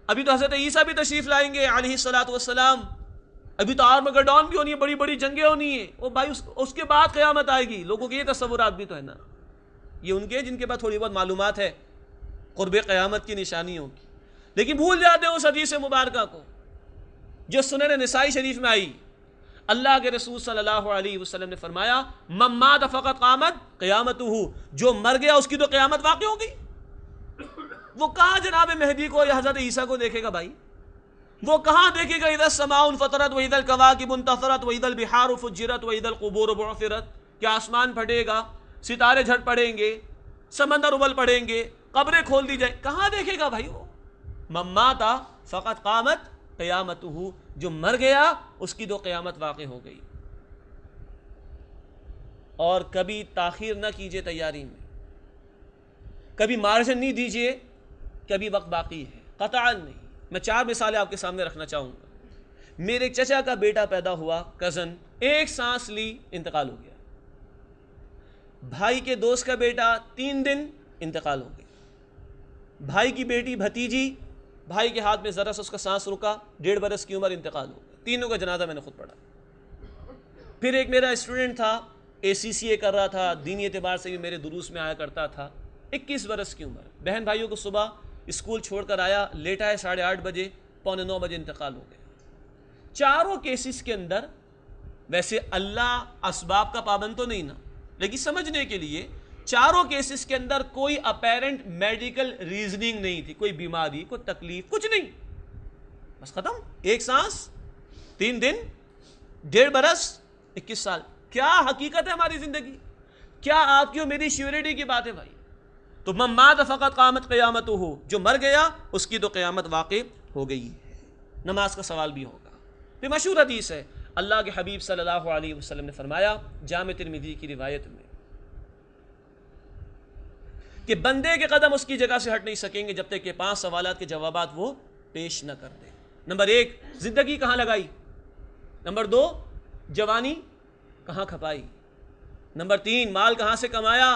ابھی تو حضرت عیسیٰ بھی تشریف لائیں گے علیہ الصلوۃ والسلام، ابھی تو آرمگڈون بھی ہونی ہے، بڑی بڑی جنگیں ہونی ہیں. وہ بھائی اس کے بعد قیامت آئے گی. لوگوں کے یہ تصورات بھی تو ہے نا، یہ ان کے جن کے پاس تھوڑی بہت معلومات ہے قرب قیامت کی نشانیوں کی، لیکن بھول جاتے ہیں اس حدیث مبارکہ کو جو سنن نسائی شریف میں آئی. اللہ کے رسول صلی اللہ علیہ وسلم نے فرمایا، من مات فقط قامت قیامتہ. جو مر گیا اس کی تو قیامت واقع ہو گئی. وہ کہاں جناب مہدی کو یا حضرت عیسیٰ کو دیکھے گا بھائی؟ وہ کہاں دیکھے گا؟ اذا السماء انفطرت واذا الكواكب انتثرت واذا البحار فجرت واذا القبور بعثرت. کیا آسمان پھٹے گا، ستارے جھٹ پڑیں گے، سمندر ابل پڑیں گے، قبریں کھول دی جائیں؟ کہاں دیکھے گا بھائی؟ وہ من مات فقط قامت قیامتہ. جو مر گیا اس کی تو قیامت واقع ہو گئی. اور کبھی تاخیر نہ کیجیے تیاری میں، کبھی مارجن نہیں دیجیے، کبھی وقت باقی ہے، قطعا نہیں. میں 4 مثالیں آپ کے سامنے رکھنا چاہوں گا. میرے ایک چچا کا بیٹا پیدا ہوا، کزن، ایک سانس لی انتقال ہو گیا. بھائی کے دوست کا بیٹا 3 دن انتقال ہو گیا. بھائی کی بیٹی بھتیجی، بھائی کے ہاتھ میں ذرا سا اس کا سانس رکا، 1.5 برس کی عمر، انتقال ہو گیا. تینوں کا جنازہ میں نے خود پڑھا. پھر ایک میرا اسٹوڈنٹ تھا، ACCA کر رہا تھا، دینی اعتبار سے بھی میرے دروس میں آیا کرتا تھا، 21 برس کی عمر. بہن بھائیوں کو صبح اسکول چھوڑ کر آیا، لیٹا ہے 8:30 بجے، 8:45 بجے انتقال ہو گیا. چاروں کیسز کے اندر ویسے اللہ اسباب کا پابند تو نہیں نا، لیکن سمجھنے کے لیے چاروں کیسز کے اندر کوئی اپیرنٹ میڈیکل ریزننگ نہیں تھی، کوئی بیماری، کوئی تکلیف، کچھ نہیں. بس ختم. ایک سانس، 3 دن، 1.5 برس، 21 سال. کیا حقیقت ہے ہماری زندگی؟ کیا آپ کی اور میری شیورٹی کی بات ہے بھائی؟ تو من مات فقط قامت قیامتہ. جو مر گیا اس کی تو قیامت واقع ہو گئی ہے. نماز کا سوال بھی ہوگا. پھر مشہور حدیث ہے، اللہ کے حبیب صلی اللہ علیہ وسلم نے فرمایا جامع ترمذی کی روایت میں کہ بندے کے قدم اس کی جگہ سے ہٹ نہیں سکیں گے جب تک کہ 5 سوالات کے جوابات وہ پیش نہ کر دے. نمبر 1، زندگی کہاں لگائی؟ نمبر 2، جوانی کہاں کھپائی؟ نمبر 3، مال کہاں سے کمایا؟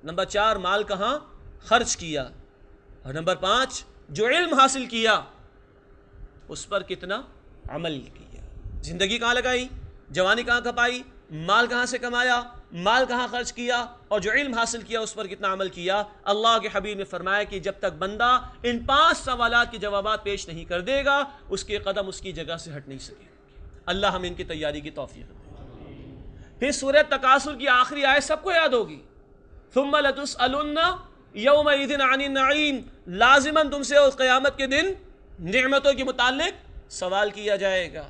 نمبر 4 مال کہاں خرچ کیا، اور نمبر 5 جو علم حاصل کیا اس پر کتنا عمل کیا، زندگی کہاں لگائی، جوانی کہاں کھپائی، مال کہاں سے کمایا، مال کہاں خرچ کیا، اور جو علم حاصل کیا اس پر کتنا عمل کیا۔ اللہ کے حبیب نے فرمایا کہ جب تک بندہ ان 5 سوالات کے جوابات پیش نہیں کر دے گا اس کے قدم اس کی جگہ سے ہٹ نہیں سکے۔ اللہ ہمیں ان کی تیاری کی توفیق دے۔ پھر سورہ تکاثر کی آخری آیت سب کو یاد ہوگی، ثم لتسألن یومئذ عن النعیم، لازماً تم سے اس قیامت کے دن نعمتوں کے متعلق سوال کیا جائے گا۔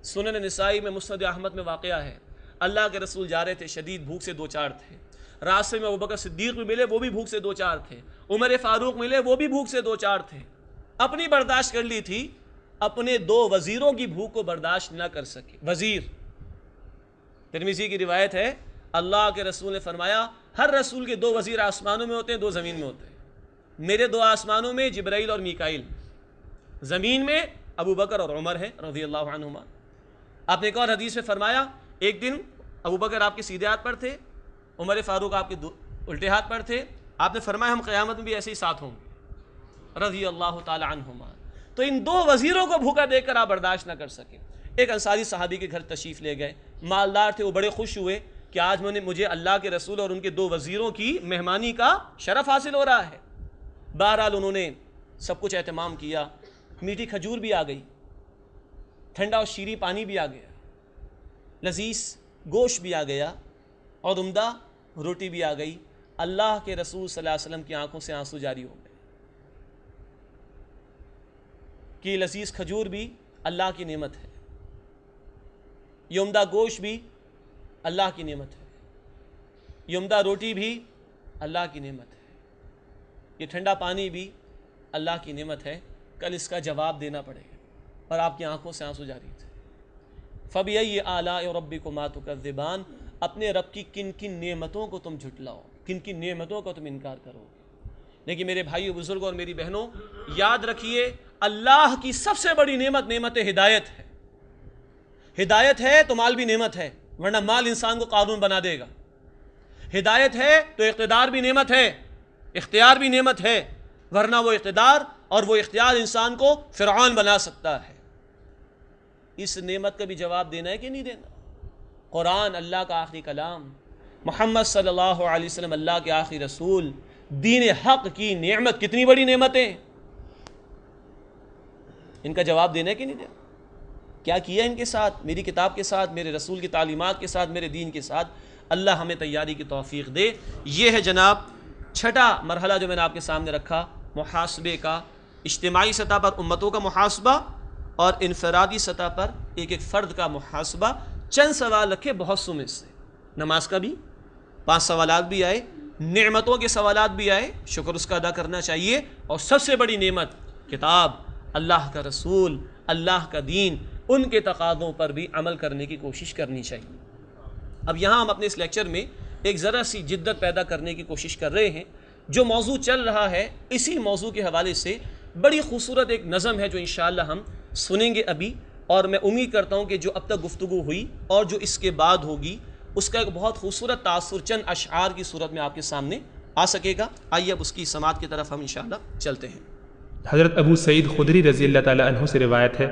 سنن نسائی میں، مسند احمد میں واقعہ ہے، اللہ کے رسول جا رہے تھے، شدید بھوک سے 2-4 تھے، راستے میں ابوبکر صدیق بھی ملے، وہ بھی بھوک سے 2-4 تھے، عمر فاروق ملے، وہ بھی بھوک سے 2-4 تھے، اپنی برداشت کر لی تھی، اپنے 2 وزیروں کی بھوک کو برداشت نہ کر سکے۔ وزیر، ترمذی کی روایت ہے، اللہ کے رسول نے فرمایا ہر رسول کے 2 وزیر آسمانوں میں ہوتے ہیں، 2 زمین میں ہوتے ہیں، میرے 2 آسمانوں میں جبرائیل اور میکائیل، زمین میں ابو بکر اور عمر ہیں رضی اللہ عنہما۔ آپ نے ایک اور حدیث میں فرمایا ایک دن ابو بکر آپ کے سیدھے ہاتھ پر تھے، عمر فاروق آپ کے الٹے ہاتھ پر تھے، آپ نے فرمایا ہم قیامت میں بھی ایسے ہی ساتھ ہوں گے رضی اللہ تعالی عنہما۔ تو ان 2 وزیروں کو بھوکا دیکھ کر آپ برداشت نہ کر سکے۔ ایک انصاری صحابی کے گھر تشریف لے گئے، مالدار تھے، وہ بڑے خوش ہوئے کہ آج مجھے اللہ کے رسول اور ان کے 2 وزیروں کی مہمانی کا شرف حاصل ہو رہا ہے۔ بہرحال انہوں نے سب کچھ اہتمام کیا، میٹھی کھجور بھی آ گئی، ٹھنڈا اور شیریں پانی بھی آ گیا، لذیذ گوشت بھی آ گیا، اور عمدہ روٹی بھی آ گئی۔ اللہ کے رسول صلی اللہ علیہ وسلم کی آنکھوں سے آنسو جاری ہو گئے کہ یہ لذیذ کھجور بھی اللہ کی نعمت ہے، یہ عمدہ گوشت بھی اللہ کی نعمت ہے، یہ عمدہ روٹی بھی اللہ کی نعمت ہے، یہ ٹھنڈا پانی بھی اللہ کی نعمت ہے، کل اس کا جواب دینا پڑے گا۔ اور آپ کی آنکھوں سے آنسو جاری تھے۔ فَبِأَيِّ آلَاءِ رَبِّكُمَا تُكَذِّبَانِ، اپنے رب کی کن کن نعمتوں کو تم جھٹلاؤ، کن کن نعمتوں کو تم انکار کرو۔ لیکن میرے بھائیو، بزرگوں اور میری بہنوں، یاد رکھیے اللہ کی سب سے بڑی نعمت نعمت ہدایت ہے۔ ہدایت ہے تو مال بھی نعمت ہے، ورنہ مال انسان کو قارون بنا دے گا۔ ہدایت ہے تو اقتدار بھی نعمت ہے، اختیار بھی نعمت ہے، ورنہ وہ اقتدار اور وہ اختیار انسان کو فرعون بنا سکتا ہے۔ اس نعمت کا بھی جواب دینا ہے کہ نہیں دینا؟ قرآن اللہ کا آخری کلام، محمد صلی اللہ علیہ وسلم اللہ کے آخری رسول، دین حق کی نعمت، کتنی بڑی نعمتیں، ان کا جواب دینا ہے کہ نہیں دینا؟ کیا کیا ان کے ساتھ، میری کتاب کے ساتھ، میرے رسول کی تعلیمات کے ساتھ، میرے دین کے ساتھ؟ اللہ ہمیں تیاری کی توفیق دے۔ یہ ہے جناب 6واں مرحلہ جو میں نے آپ کے سامنے رکھا، محاسبے کا، اجتماعی سطح پر امتوں کا محاسبہ اور انفرادی سطح پر ایک ایک فرد کا محاسبہ۔ چند سوال رکھے بہت سو میں سے، نماز کا بھی 5 سوالات بھی آئے، نعمتوں کے سوالات بھی آئے، شکر اس کا ادا کرنا چاہیے، اور سب سے بڑی نعمت کتاب، اللہ کا رسول، اللہ کا دین، ان کے تقاضوں پر بھی عمل کرنے کی کوشش کرنی چاہیے۔ اب یہاں ہم اپنے اس لیکچر میں ایک ذرا سی جدت پیدا کرنے کی کوشش کر رہے ہیں۔ جو موضوع چل رہا ہے اسی موضوع کے حوالے سے بڑی خوبصورت ایک نظم ہے جو انشاءاللہ ہم سنیں گے ابھی، اور میں امید کرتا ہوں کہ جو اب تک گفتگو ہوئی اور جو اس کے بعد ہوگی اس کا ایک بہت خوبصورت تاثر چند اشعار کی صورت میں آپ کے سامنے آ سکے گا۔ آئیے اب اس کی سماعت کی طرف ہم انشاءاللہ چلتے ہیں۔ حضرت ابو سعید خدری رضی اللہ تعالیٰ عنہ سے روایت ہے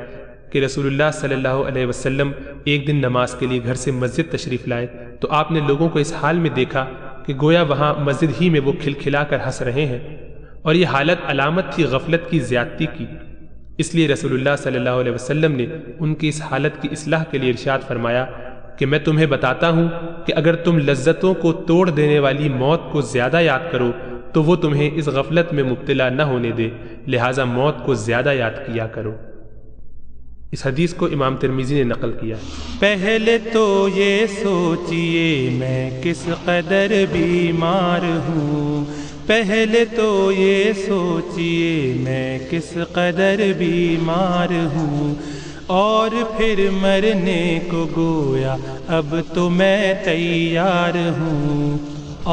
کہ رسول اللہ صلی اللہ علیہ وسلم ایک دن نماز کے لیے گھر سے مسجد تشریف لائے تو آپ نے لوگوں کو اس حال میں دیکھا کہ گویا وہاں مسجد ہی میں وہ کھلکھلا کر ہنس رہے ہیں، اور یہ حالت علامت تھی غفلت کی، زیادتی کی۔ اس لیے رسول اللہ صلی اللہ علیہ وسلم نے ان کی اس حالت کی اصلاح کے لیے ارشاد فرمایا کہ میں تمہیں بتاتا ہوں کہ اگر تم لذتوں کو توڑ دینے والی موت کو زیادہ یاد کرو تو وہ تمہیں اس غفلت میں مبتلا نہ ہونے دے، لہٰذا موت کو زیادہ یاد کیا کرو۔ اس حدیث کو امام ترمذی نے نقل کیا۔ پہلے تو یہ سوچئے میں کس قدر بیمار ہوں، پہلے تو یہ سوچئے میں کس قدر بیمار ہوں، اور پھر مرنے کو گویا اب تو میں تیار ہوں،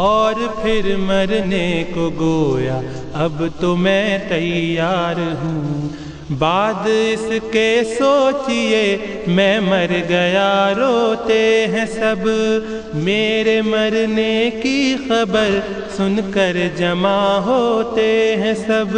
اور پھر مرنے کو گویا اب تو میں تیار ہوں۔ بعد اس کے سوچئے میں مر گیا روتے ہیں سب، میرے مرنے کی خبر سن کر جمع ہوتے ہیں سب،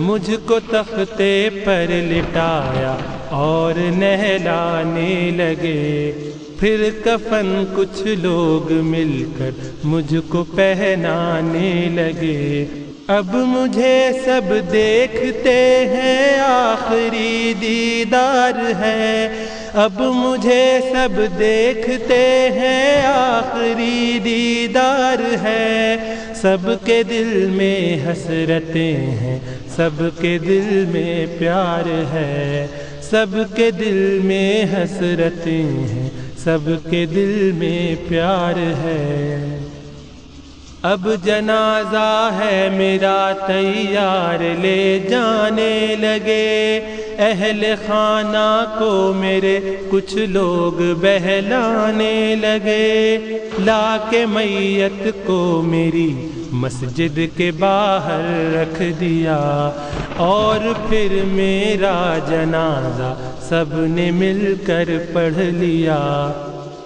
مجھ کو تختے پر لٹایا اور نہلانے لگے، پھر کفن کچھ لوگ مل کر مجھ کو پہنانے لگے، اب مجھے سب دیکھتے ہیں آخری دیدار ہے، اب مجھے سب دیکھتے ہیں آخری دیدار ہے، سب کے دل میں حسرتیں ہیں، سب کے دل میں پیار ہے، سب کے دل میں حسرتیں ہیں، سب کے دل میں پیار ہے، اب جنازہ ہے میرا تیار لے جانے لگے، اہل خانہ کو میرے کچھ لوگ بہلانے لگے، لا کے میت کو میری مسجد کے باہر رکھ دیا، اور پھر میرا جنازہ سب نے مل کر پڑھ لیا،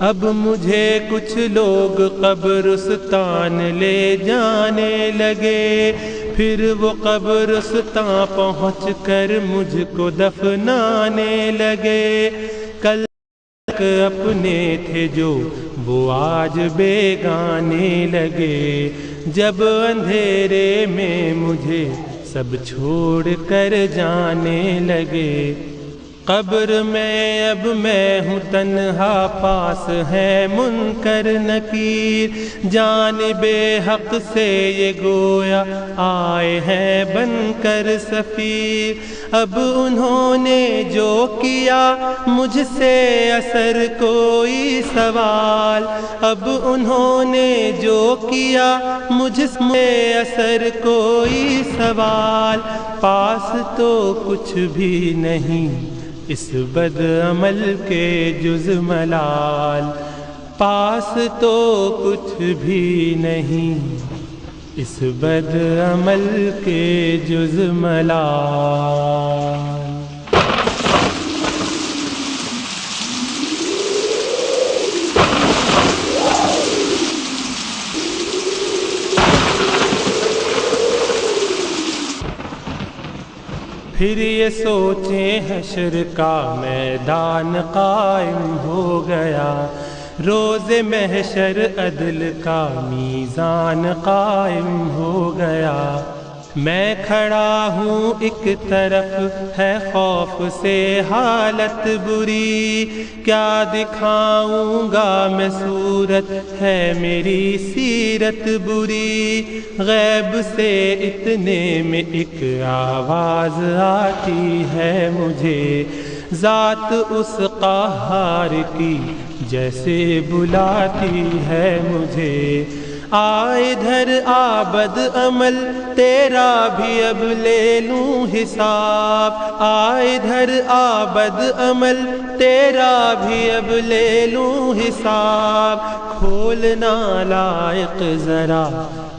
اب مجھے کچھ لوگ قبرستان لے جانے لگے، پھر وہ قبرستان پہنچ کر مجھ کو دفنانے لگے، کل تک اپنے تھے جو وہ آج بیگانے لگے، جب اندھیرے میں مجھے سب چھوڑ کر جانے لگے، قبر میں اب میں ہوں تنہا، پاس ہے منکر نکیر، جانب حق سے یہ گویا آئے ہیں بن کر سفیر، اب انہوں نے جو کیا مجھ سے اثر کوئی سوال، اب انہوں نے جو کیا مجھ سے اثر کوئی سوال، پاس تو کچھ بھی نہیں اس بد عمل کے جز ملال، پاس تو کچھ بھی نہیں اس بد عمل کے جز ملال۔ پھر یہ سوچیں حشر کا میدان قائم ہو گیا، روز محشر عدل کا میزان قائم ہو گیا، میں کھڑا ہوں ایک طرف ہے خوف سے حالت بری، کیا دکھاؤں گا میں صورت ہے میری سیرت بری، غیب سے اتنے میں ایک آواز آتی ہے مجھے، ذات اس قہار کی جیسے بلاتی ہے مجھے، آ ادھر آ بد عمل تیرا بھی اب لے لوں حساب، آ ادھر آ بد عمل تیرا بھی اب لے لوں حساب، کھولنا لائق ذرا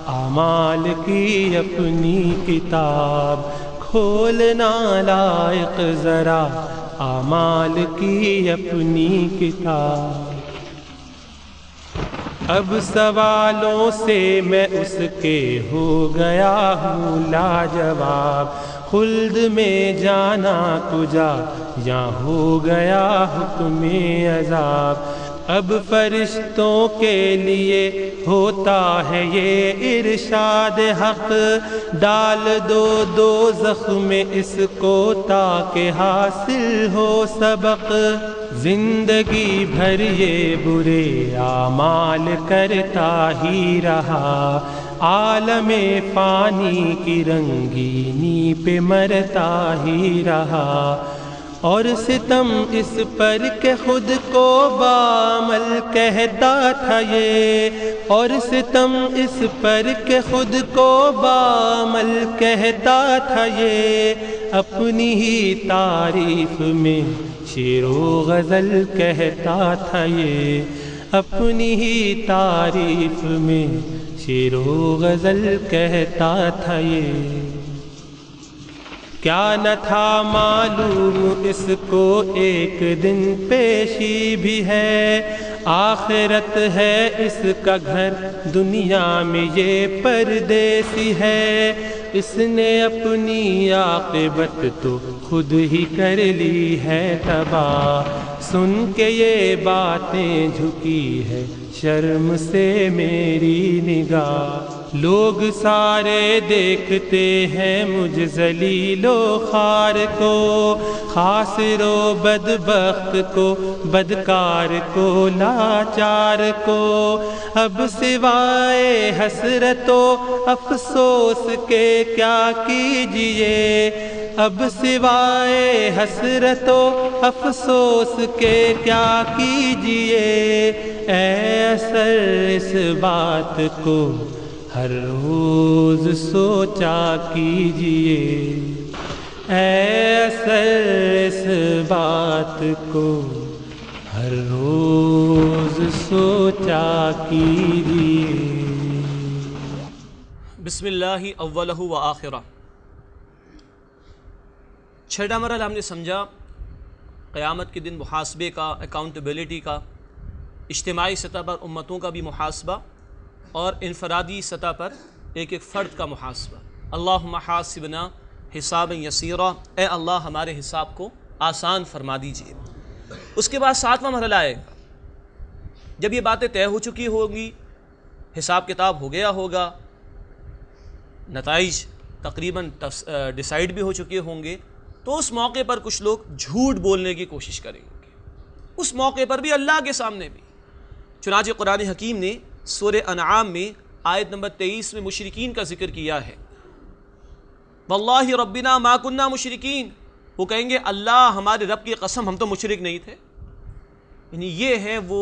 اعمال کی اپنی کتاب، کھولنا لائق ذرا اعمال کی اپنی کتاب، اب سوالوں سے میں اس کے ہو گیا ہوں لاجواب، خلد میں جانا کجا یا ہو گیا حکم عذاب، اب فرشتوں کے لیے ہوتا ہے یہ ارشاد حق، ڈال دو دوزخ میں اس کو تاکہ حاصل ہو سبق، زندگی بھر یہ برے اعمال کرتا ہی رہا، عالم فانی کی رنگینی پہ مرتا ہی رہا، اور ستم اس پر کہ خود کو بعمل کہتا تھا یہ، اور ستم اس پر کہ خود کو بعمل کہتا تھا یہ، اپنی ہی تعریف میں شعر و غزل کہتا تھا یہ، اپنی ہی تعریف میں شعر و غزل کہتا تھا یہ، کیا نہ تھا معلوم اس کو ایک دن پیشی بھی ہے، آخرت ہے اس کا گھر، دنیا میں یہ پردیسی ہے، اس نے اپنی عاقبت تو خود ہی کر لی ہے تباہ، سن کے یہ باتیں جھکی ہے شرم سے میری نگاہ، لوگ سارے دیکھتے ہیں مجھ ذلیل و خوار کو، خاسر و بدبخت کو، بدکار کو، لاچار کو، اب سوائے حسرت و افسوس کے کیا کیجئے، اب سوائے حسرت و افسوس کے کیا کیجئے، اے اثر اس بات کو ہر روز سوچا کیجئے، اے اثر اس بات کو ہر روز سوچا کیجئے۔ بسم اللہ اولہ و آخرہ۔ چھٹا مرحلہ ہم نے سمجھا قیامت کے دن محاسبے کا، اکاؤنٹیبلٹی کا، اجتماعی سطح پر امتوں کا بھی محاسبہ اور انفرادی سطح پر ایک ایک فرد کا محاسبہ۔ اللہم حاسبنا حسابا یسیرا، اے اللہ ہمارے حساب کو آسان فرما دیجئے۔ اس کے بعد ساتواں مرحلہ آئے گا، جب یہ باتیں طے ہو چکی ہوگی، حساب کتاب ہو گیا ہوگا، نتائج تقریباً ڈیسائیڈ بھی ہو چکے ہوں گے، تو اس موقع پر کچھ لوگ جھوٹ بولنے کی کوشش کریں گے، اس موقع پر بھی اللہ کے سامنے بھی۔ چنانچہ قرآن حکیم نے سورہ انعام میں آیت نمبر 23 میں مشرکین کا ذکر کیا ہے، واللہ ربنا ما کننا مشرکین، وہ کہیں گے اللہ ہمارے رب کی قسم ہم تو مشرک نہیں تھے۔ یعنی یہ ہے وہ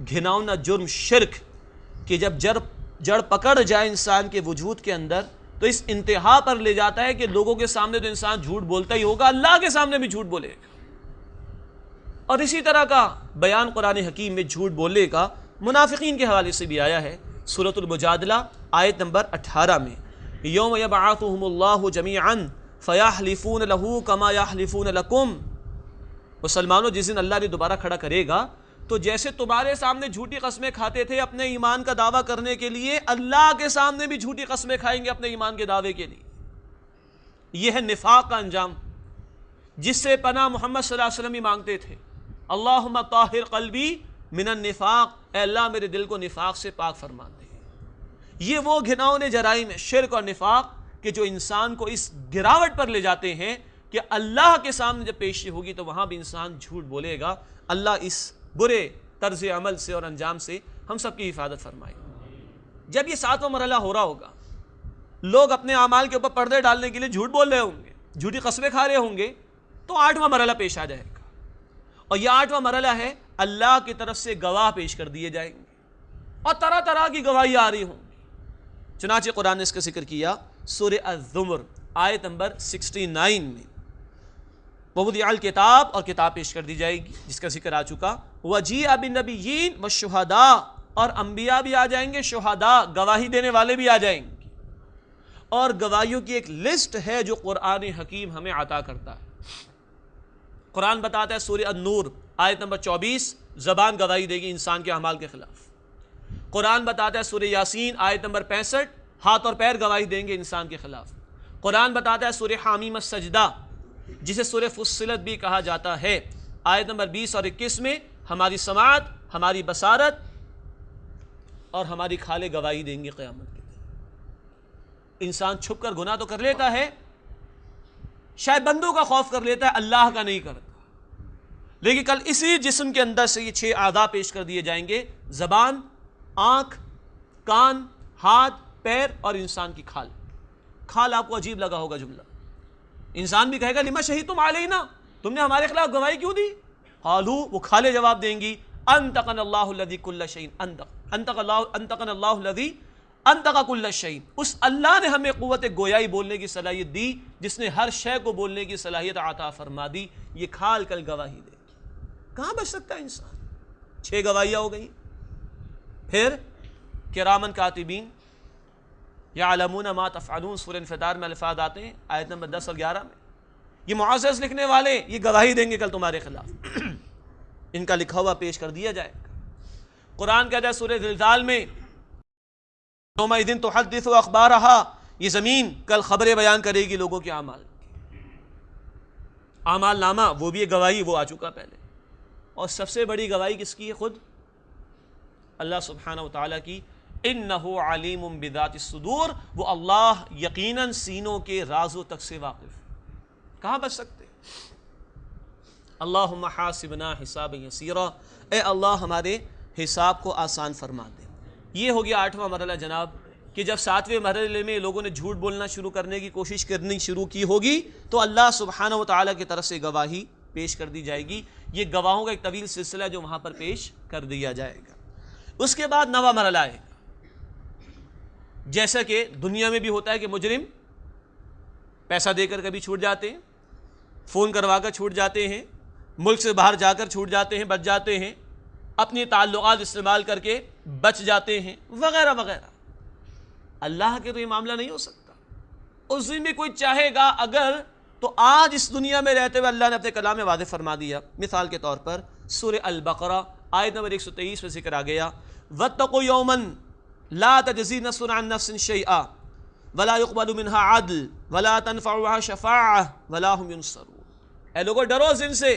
گھناؤنا جرم شرک کہ جب جڑ پکڑ جائے انسان کے وجود کے اندر تو اس انتہا پر لے جاتا ہے کہ لوگوں کے سامنے تو انسان جھوٹ بولتا ہی ہوگا، اللہ کے سامنے بھی جھوٹ بولے گا۔ اور اسی طرح کا بیان قرآن حکیم میں جھوٹ بولنے کا منافقین کے حوالے سے بھی آیا ہے، سورۃ المجادلہ آیت نمبر 18 میں، یوم یبعثہم اللہ جمیعا فیحلفون لہ کما یحلفون لکم، مسلمانوں جس دن اللہ نے دوبارہ کھڑا کرے گا تو جیسے تمہارے سامنے جھوٹی قسمیں کھاتے تھے اپنے ایمان کا دعویٰ کرنے کے لیے، اللہ کے سامنے بھی جھوٹی قسمیں کھائیں گے اپنے ایمان کے دعوے کے لیے۔ یہ ہے نفاق کا انجام، جس سے پناہ محمد صلی اللہ علیہ وسلم ہی مانگتے تھے، اللہم طاہر قلبی من النفاق، اے اللہ میرے دل کو نفاق سے پاک فرما دے۔ یہ وہ گھناؤنے جرائم ہے، شرک اور نفاق، کہ جو انسان کو اس گراوٹ پر لے جاتے ہیں کہ اللہ کے سامنے جب پیشی ہوگی تو وہاں بھی انسان جھوٹ بولے گا۔ اللہ اس برے طرز عمل سے اور انجام سے ہم سب کی حفاظت فرمائے۔ جب یہ ساتواں مرحلہ ہو رہا ہوگا، لوگ اپنے اعمال کے اوپر پردے ڈالنے کے لیے جھوٹ بول رہے ہوں گے، جھوٹی قسمیں کھا رہے ہوں گے، تو 8واں مرحلہ پیش آ جائے گا، اور یہ 8واں مرحلہ ہے اللہ کی طرف سے گواہ پیش کر دیے جائیں گے اور طرح طرح کی گواہی آ رہی ہوں گی۔ چنانچہ قرآن نے اس کا ذکر کیا سورہ الزمر آیت نمبر 69 میں، ووضع الکتاب، اور کتاب پیش کر دی جائے گی جس کا ذکر آ چکا، وجیء بالنبیین والشہداء، اور انبیاء بھی آ جائیں گے، شہداء گواہی دینے والے بھی آ جائیں گے، اور گواہیوں کی ایک لسٹ ہے جو قرآن حکیم ہمیں عطا کرتا ہے۔ قرآن بتاتا ہے سورہ النور آیت نمبر 24، زبان گواہی دے گی انسان کے اعمال کے خلاف۔ قرآن بتاتا ہے سورہ یاسین آیت نمبر 65، ہاتھ اور پیر گواہی دیں گے انسان کے خلاف۔ قرآن بتاتا ہے سورہ حامیم السجدہ، جسے سورہ فصلت بھی کہا جاتا ہے، آیت نمبر 20 اور 21 میں ہماری سماعت، ہماری بصارت اور ہماری کھالیں گواہی دیں گے قیامت کے دن۔ انسان چھپ کر گناہ تو کر لیتا ہے، شاید بندوں کا خوف کر لیتا ہے، اللہ کا نہیں کرتا، لیکن کل اسی جسم کے اندر سے یہ 6 اعضاء پیش کر دیے جائیں گے، زبان، آنکھ، کان، ہاتھ، پیر اور انسان کی کھال۔ کھال آپ کو عجیب لگا ہوگا جملہ، انسان بھی کہے گا لما شہدتم علینا، تم نے ہمارے خلاف گواہی کیوں دی؟ قالوا، وہ کھالیں جواب دیں گی، انطقنا اللہ الذی کل شیء انطقنا اللہ الذی انطق کل شیء، اس اللہ نے ہمیں قوت گویائی بولنے کی صلاحیت دی جس نے ہر شے کو بولنے کی صلاحیت عطا فرما دی۔ یہ کھال کل گواہی دے گی، کہاں بچ سکتا ہے انسان؟ 6 گواہیاں ہو گئیں۔ پھر کرامن کاتبین یعلمون ما تفعلون، سورہ انفطار میں الفاظ آتے ہیں آیت نمبر 10 اور 11 میں، یہ معزز لکھنے والے یہ گواہی دیں گے کل تمہارے خلاف، ان کا لکھا ہوا پیش کر دیا جائے گا۔ قرآن کہتا ہے سورہ زلزال میں یومئذ تحدث اخبارها، یہ زمین کل خبریں بیان کرے گی لوگوں کے اعمال، اعمال نامہ وہ بھی ایک گواہی، وہ آ چکا پہلے۔ اور سب سے بڑی گواہی کس کی ہے؟ خود اللہ سبحانہ و تعالیٰ کی، انہ علیم بذات الصدور، وہ اللہ یقیناً سینوں کے رازوں تک سے واقف۔ کہاں بچ سکتے؟ اللہم حاسبنا حسابا یسیرا، اے اللہ ہمارے حساب کو آسان فرما دے۔ یہ ہو گیا 8واں مرحلہ جناب، کہ جب 7ویں مرحلے میں لوگوں نے جھوٹ بولنا شروع کرنے کی کوشش کرنی شروع کی ہوگی تو اللہ سبحانہ و تعالیٰ کی طرف سے گواہی پیش کر دی جائے گی۔ یہ گواہوں کا ایک طویل سلسلہ جو وہاں پر پیش کر دیا جائے گا۔ اس کے بعد 9واں مرحلہ ہے، جیسا کہ دنیا میں بھی ہوتا ہے کہ مجرم پیسہ دے کر کبھی چھوٹ جاتے ہیں، فون کروا کر چھوٹ جاتے ہیں، ملک سے باہر جا کر چھوٹ جاتے ہیں، بچ جاتے ہیں، اپنے تعلقات استعمال کر کے بچ جاتے ہیں، وغیرہ وغیرہ۔ اللہ کے تو یہ معاملہ نہیں ہو سکتا۔ اس دن بھی کوئی چاہے گا اگر، تو آج اس دنیا میں رہتے ہوئے اللہ نے اپنے کلام میں واضح فرما دیا۔ مثال کے طور پر سورہ البقرہ آیت نمبر 123 میں ذکر آ گیا، وَاتَّقُوا يَوْمًا لَا تَجْزِي نَفْسٌ عَن نَفْسٍ شَيْئًا وَلَا يُقْبَلُ مِنْهَا عَدْلٌ وَلَا تَنْفَعُهَا شَفَاعَةٌ وَلَا هُمْ يُنصَرُونَ۔ اے لوگو ڈرو اس دن سے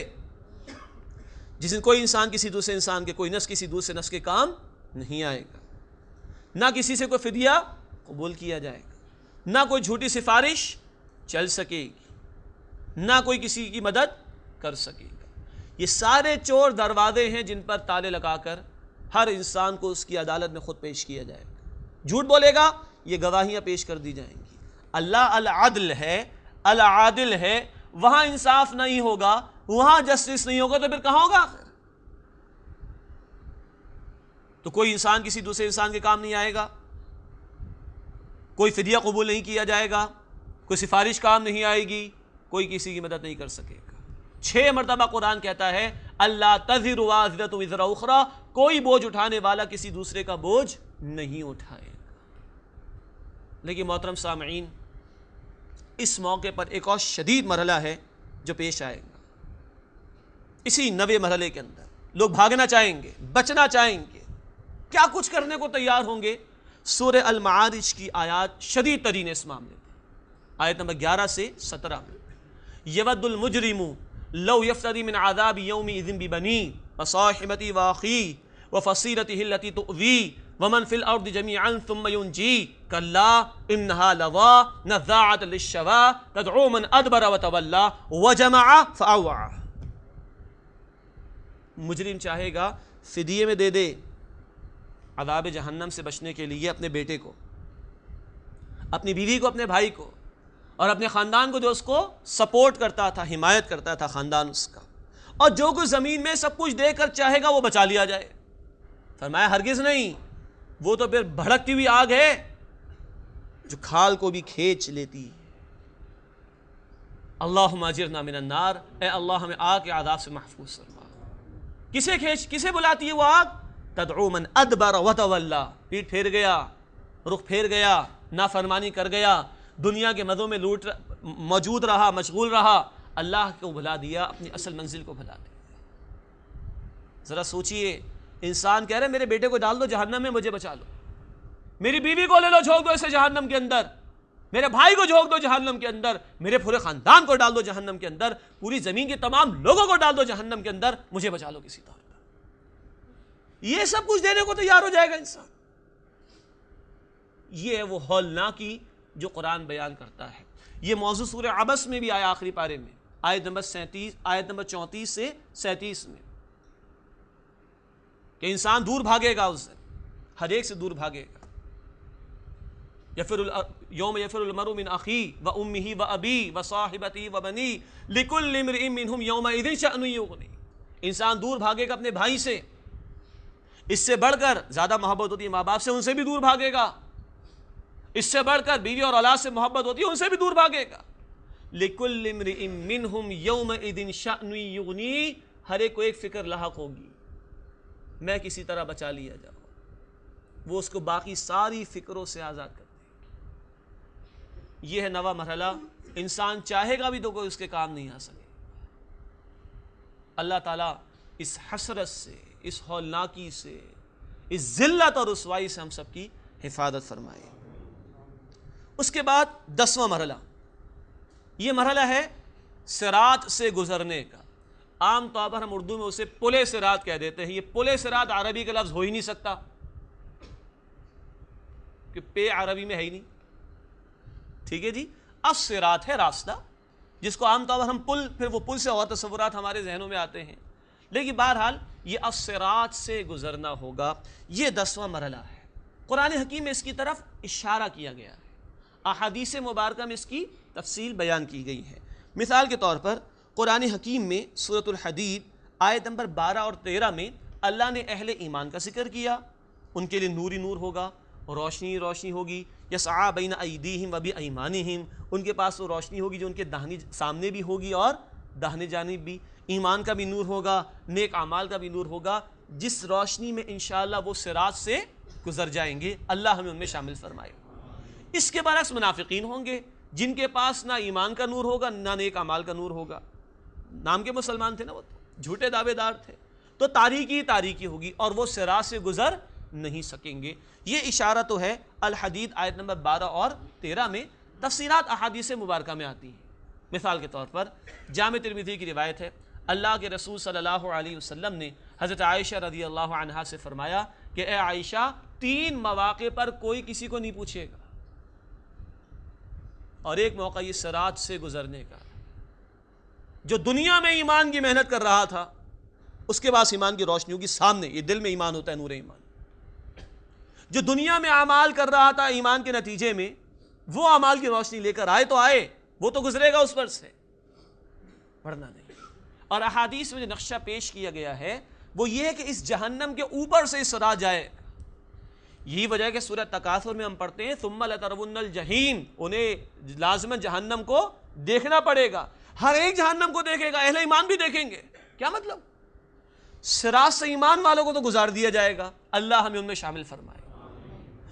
جس دن کوئی انسان کسی دوسرے انسان کے، کوئی نفس کسی دوسرے نفس کے کام نہیں آئے گا، نہ کسی سے کوئی فدیہ قبول کیا جائے گا، نہ کوئی جھوٹی سفارش چل سکے گی، نہ کوئی کسی کی مدد کر سکے گا۔ یہ سارے چور دروازے ہیں جن پر تالے لگا کر ہر انسان کو اس کی عدالت میں خود پیش کیا جائے گا۔ جھوٹ بولے گا، یہ گواہیاں پیش کر دی جائیں گی۔ اللہ العدل ہے، العادل ہے، وہاں انصاف نہیں ہوگا، وہاں جسٹس نہیں ہوگا تو پھر کہاں ہوگا آخر؟ تو کوئی انسان کسی دوسرے انسان کے کام نہیں آئے گا، کوئی فدیہ قبول نہیں کیا جائے گا، کوئی سفارش کام نہیں آئے گی، کوئی کسی کی مدد نہیں کر سکے گا۔ 6 مرتبہ قرآن کہتا ہے اللہ تزر وازرۃ وزر اخری، کوئی بوجھ اٹھانے والا کسی دوسرے کا بوجھ نہیں اٹھائے گا۔ لیکن محترم سامعین، اس موقع پر ایک اور شدید مرحلہ ہے جو پیش آئے گا۔ اسی 9ویں مرحلے کے اندر لوگ بھاگنا چاہیں گے، بچنا چاہیں گے، کیا کچھ کرنے کو تیار ہوں گے۔ سورہ المعارج کی آیات شدید ترین اس معاملے میں، آیت نمبر 11 سے 17 میں، یود المجرم لو یفتدی من عذاب یومئذ ببنیہ وصاحبتہ واخیہ وفصیلتہ التی تؤویہ ومن فی الارض جمیعا ثم ینجیہ کلا انہا لظی نزاعۃ للشوی تدعو من ادبر وتولی وجمع فاوعی۔ مجرم چاہے گا فدیے میں دے دے عذاب جہنم سے بچنے کے لیے اپنے بیٹے کو، اپنی بیوی کو، اپنے بھائی کو، اور اپنے خاندان کو جو اس کو سپورٹ کرتا تھا، حمایت کرتا تھا خاندان اس کا، اور جو کچھ زمین میں سب کچھ دے کر چاہے گا وہ بچا لیا جائے۔ فرمایا ہرگز نہیں، وہ تو پھر بھڑکتی ہوئی آگ ہے جو کھال کو بھی کھینچ لیتی ہے۔ اللہم اجرنا من النار، اے اللہ ہمیں آگ کے عذاب سے محفوظ فرما۔ کسے بلاتی ہے وہ آگ؟ تدعو من ادبر وتولی، پیٹ پھیر گیا، رخ پھیر گیا، نافرمانی کر گیا، دنیا کے مزوں میں موجود رہا، مشغول رہا، اللہ کو بھلا دیا، اپنی اصل منزل کو بھلا دیا۔ ذرا سوچئے، انسان کہہ رہے میرے بیٹے کو ڈال دو جہنم میں، مجھے بچا لو، میری بیوی کو لے لو جھونک دو اسے جہنم کے اندر، میرے بھائی کو جھونک دو جہنم کے اندر، میرے پورے خاندان کو ڈال دو جہنم کے اندر، پوری زمین کے تمام لوگوں کو ڈال دو جہنم کے اندر، مجھے بچا لو کسی طور پر۔ یہ سب کچھ دینے کو تیار ہو جائے گا انسان۔ یہ ہے وہ ہولناکی جو قرآن بیان کرتا ہے۔ یہ موضوع سورہ عبس میں بھی آیا، آخری پارے میں، آیت نمبر 34 سے 37 میں، کہ انسان دور بھاگے گا اس دن، ہر ایک سے دور بھاگے گا۔ یوم یفر المرء من اخیہ وامہ وابیہ وصاحبتہ وبنیہ لکل امرئ منہم یومئذ شأن یغنیہ۔ انسان دور بھاگے گا اپنے بھائی سے، اس سے بڑھ کر زیادہ محبت ہوتی ہے ماں باپ سے، ان سے بھی دور بھاگے گا، اس سے بڑھ کر بیوی اور اولاد سے محبت ہوتی ہے، ان سے بھی دور بھاگے گا۔ لکل امرئ منہم یومئذ شأن یغنیہ، ہر ایک کو ایک فکر لاحق ہوگی، میں کسی طرح بچا لیا جاؤں، وہ اس کو باقی ساری فکروں سے آزاد کر دے۔ یہ ہے 9واں مرحلہ، انسان چاہے گا بھی تو کوئی اس کے کام نہیں آ سکے. اللہ تعالیٰ اس حسرت سے، اس ہولناکی سے، اس ذلت اور رسوائی سے ہم سب کی حفاظت فرمائے. اس کے بعد 10واں مرحلہ، یہ مرحلہ ہے صراط سے گزرنے کا. عام طور پر ہم اردو میں اسے پلے صراط کہہ دیتے ہیں. یہ پلے صراط عربی کا لفظ ہو ہی نہیں سکتا کہ پے عربی میں ہے ہی نہیں. ٹھیک ہے جی. الصراط ہے راستہ، جس کو عام طور پر ہم پل، پھر وہ پل سے اور تصورات ہمارے ذہنوں میں آتے ہیں، لیکن بہرحال یہ الصراط سے گزرنا ہوگا. یہ 10واں مرحلہ ہے. قرآن حکیم میں اس کی طرف اشارہ کیا گیا ہے، احادیث مبارکہ میں اس کی تفصیل بیان کی گئی ہے. مثال کے طور پر قرآن حکیم میں سورۃ الحدید آیت نمبر 12 اور 13 میں اللہ نے اہل ایمان کا ذکر کیا. ان کے لیے نوری نور ہوگا، روشنی روشنی ہوگی. یسعیٰ بین ایدیہم و بایمانہم، ان کے پاس وہ روشنی ہوگی جو ان کے داہنی سامنے بھی ہوگی اور داہنے جانب بھی. ایمان کا بھی نور ہوگا، نیک اعمال کا بھی نور ہوگا، جس روشنی میں انشاءاللہ وہ صراط سے گزر جائیں گے. اللہ ہمیں ان میں شامل فرمائے. اس کے برعکس منافقین ہوں گے جن کے پاس نہ ایمان کا نور ہوگا نہ نیک اعمال کا نور ہوگا. نام کے مسلمان تھے نا، وہ جھوٹے دعوے دار تھے، تو تاریکی تاریکی ہوگی اور وہ صراط سے گزر نہیں سکیں گے. یہ اشارہ تو ہے الحدید آیت نمبر 12 اور 13 میں. تفسیرات احادیث مبارکہ میں آتی ہیں. مثال کے طور پر جامع ترمذی کی روایت ہے، اللہ کے رسول صلی اللہ علیہ وسلم نے حضرت عائشہ رضی اللہ عنہا سے فرمایا کہ اے عائشہ، 3 مواقع پر کوئی کسی کو نہیں پوچھے گا، اور ایک موقع یہ صراط سے گزرنے کا. جو دنیا میں ایمان کی محنت کر رہا تھا اس کے پاس ایمان کی روشنی ہوگی سامنے. یہ دل میں ایمان ہوتا ہے، نور ایمان. جو دنیا میں اعمال کر رہا تھا ایمان کے نتیجے میں، وہ اعمال کی روشنی لے کر آئے تو آئے، وہ تو گزرے گا اس پر سے، ورنہ نہیں. اور احادیث میں جو نقشہ پیش کیا گیا ہے وہ یہ ہے کہ اس جہنم کے اوپر سے صراط جائے. یہی وجہ ہے کہ سورہ تکاثر میں ہم پڑھتے ہیں ثم لترون الجحیم، انہیں لازماً جہنم کو دیکھنا پڑے گا. ہر ایک جہنم کو دیکھے گا، اہل ایمان بھی دیکھیں گے. کیا مطلب؟ صراط سے ایمان والوں کو تو گزار دیا جائے گا، اللہ ہمیں ان میں شامل فرمائے.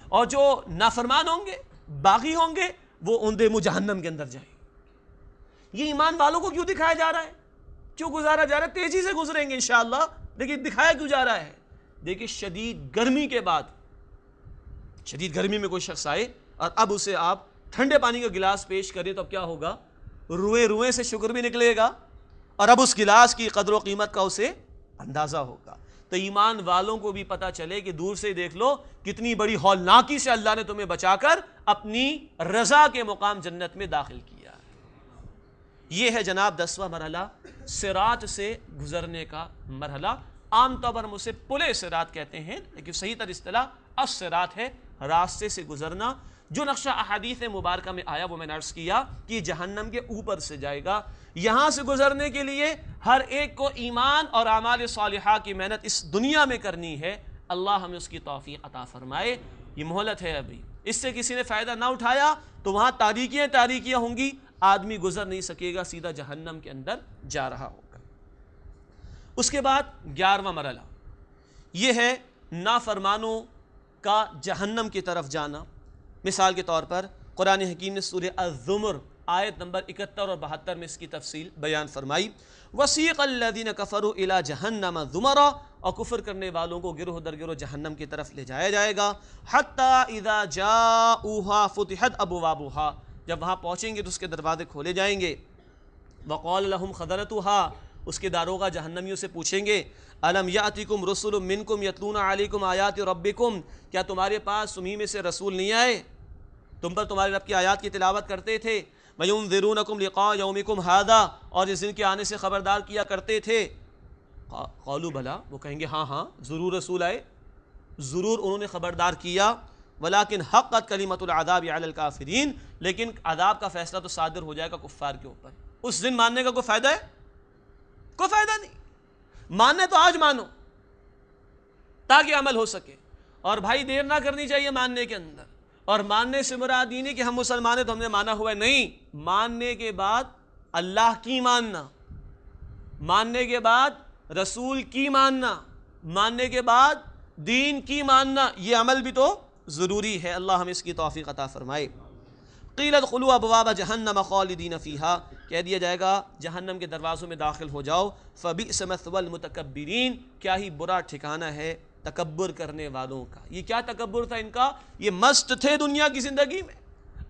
اور جو نافرمان ہوں گے، باغی ہوں گے، وہ اندھے منہ جہنم کے اندر جائیں. یہ ایمان والوں کو کیوں دکھایا جا رہا ہے، کیوں گزارا جا رہا ہے؟ تیزی سے گزریں گے انشاءاللہ، لیکن دکھایا کیوں جا رہا ہے؟ دیکھیں شدید گرمی کے بعد، شدید گرمی میں کوئی شخص آئے اور اب اسے آپ ٹھنڈے پانی کا گلاس پیش کریں تو اب کیا ہوگا؟ روئے روئے سے شکر بھی نکلے گا اور اب اس گلاس کی قدر و قیمت کا اسے اندازہ ہوگا. تو ایمان والوں کو بھی پتہ چلے کہ دور سے دیکھ لو کتنی بڑی ہولناکی سے اللہ نے تمہیں بچا کر اپنی رضا کے مقام جنت میں داخل کیا. یہ ہے جناب 10واں مرحلہ، صراط سے گزرنے کا مرحلہ. عام طور پر ہم اسے پلے صراط کہتے ہیں، لیکن صحیح تر اصطلاح الصراط ہے، راستے سے گزرنا. جو نقشہ احادیث مبارکہ میں آیا وہ میں نے عرض کیا کہ جہنم کے اوپر سے جائے گا. یہاں سے گزرنے کے لیے ہر ایک کو ایمان اور اعمال صالحہ کی محنت اس دنیا میں کرنی ہے. اللہ ہمیں اس کی توفیق عطا فرمائے. یہ مہلت ہے، ابھی اس سے کسی نے فائدہ نہ اٹھایا تو وہاں تاریکیاں تاریکیاں ہوں گی، آدمی گزر نہیں سکے گا، سیدھا جہنم کے اندر جا رہا ہوگا. اس کے بعد 11واں مرحلہ یہ ہے نافرمانوں کا جہنم کی طرف جانا. مثال کے طور پر قرآن حکیم نے سورہ الزمر آیت نمبر 71 اور 72 میں اس کی تفصیل بیان فرمائی. وَسِيقَ الَّذِينَ كَفَرُوا إِلَى جَهَنَّمَ زُمَرًا، اور کفر کرنے والوں کو گروہ در گروہ جہنم کی طرف لے جایا جائے گا. حَتَّى إِذَا جَاءُوهَا فُتِحَتْ أَبْوَابُهَا، جب وہاں پہنچیں گے تو اس کے دروازے کھولے جائیں گے. وَقَالَ لَهُمْ خَزَنَتُهَا، اس کے داروغہ جہنمیوں سے پوچھیں گے أَلَمْ يَأْتِكُمْ رُسُلٌ مِّنكُمْ يَتْلُونَ عَلَيْكُمْ آيَاتِ رَبِّكُمْ، کیا تمہارے پاس تمہیں میں سے رسول نہیں آئے، تم پر تمہارے رب کی آیات کی تلاوت کرتے تھے. وَيُنذِرُونَكُمْ لِقَاءَ يَوْمِكُمْ هَذَا، اور اس دن کے آنے سے خبردار کیا کرتے تھے. قالوا بلا، وہ کہیں گے ہاں ہاں ضرور رسول آئے، ضرور انہوں نے خبردار کیا. ولیکن حقت کلمۃ العذاب علی الکافرین، لیکن عذاب کا فیصلہ تو صادر ہو جائے گا کفار کے اوپر. اس دن ماننے کا کوئی فائدہ ہے؟ کوئی فائدہ نہیں. ماننے تو آج مانو تاکہ عمل ہو سکے. اور بھائی دیر نہ کرنی چاہیے ماننے کے اندر. اور ماننے سے مراد یہ نہیں کہ ہم مسلمان ہیں تو ہم نے مانا ہوا ہے، نہیں. ماننے کے بعد اللہ کی ماننا، ماننے کے بعد رسول کی ماننا، ماننے کے بعد دین کی ماننا، یہ عمل بھی تو ضروری ہے. اللہ ہمیں اس کی توفیق عطا فرمائے. قیل ادخلوا ابواب جہنم خالدین فیہا، کہہ دیا جائے گا جہنم کے دروازوں میں داخل ہو جاؤ، فبئس مثوی المتکبرین، کیا ہی برا ٹھکانہ ہے تکبر کرنے والوں کا۔ یہ کیا تکبر تھا ان کا؟ یہ مست تھے دنیا کی زندگی میں،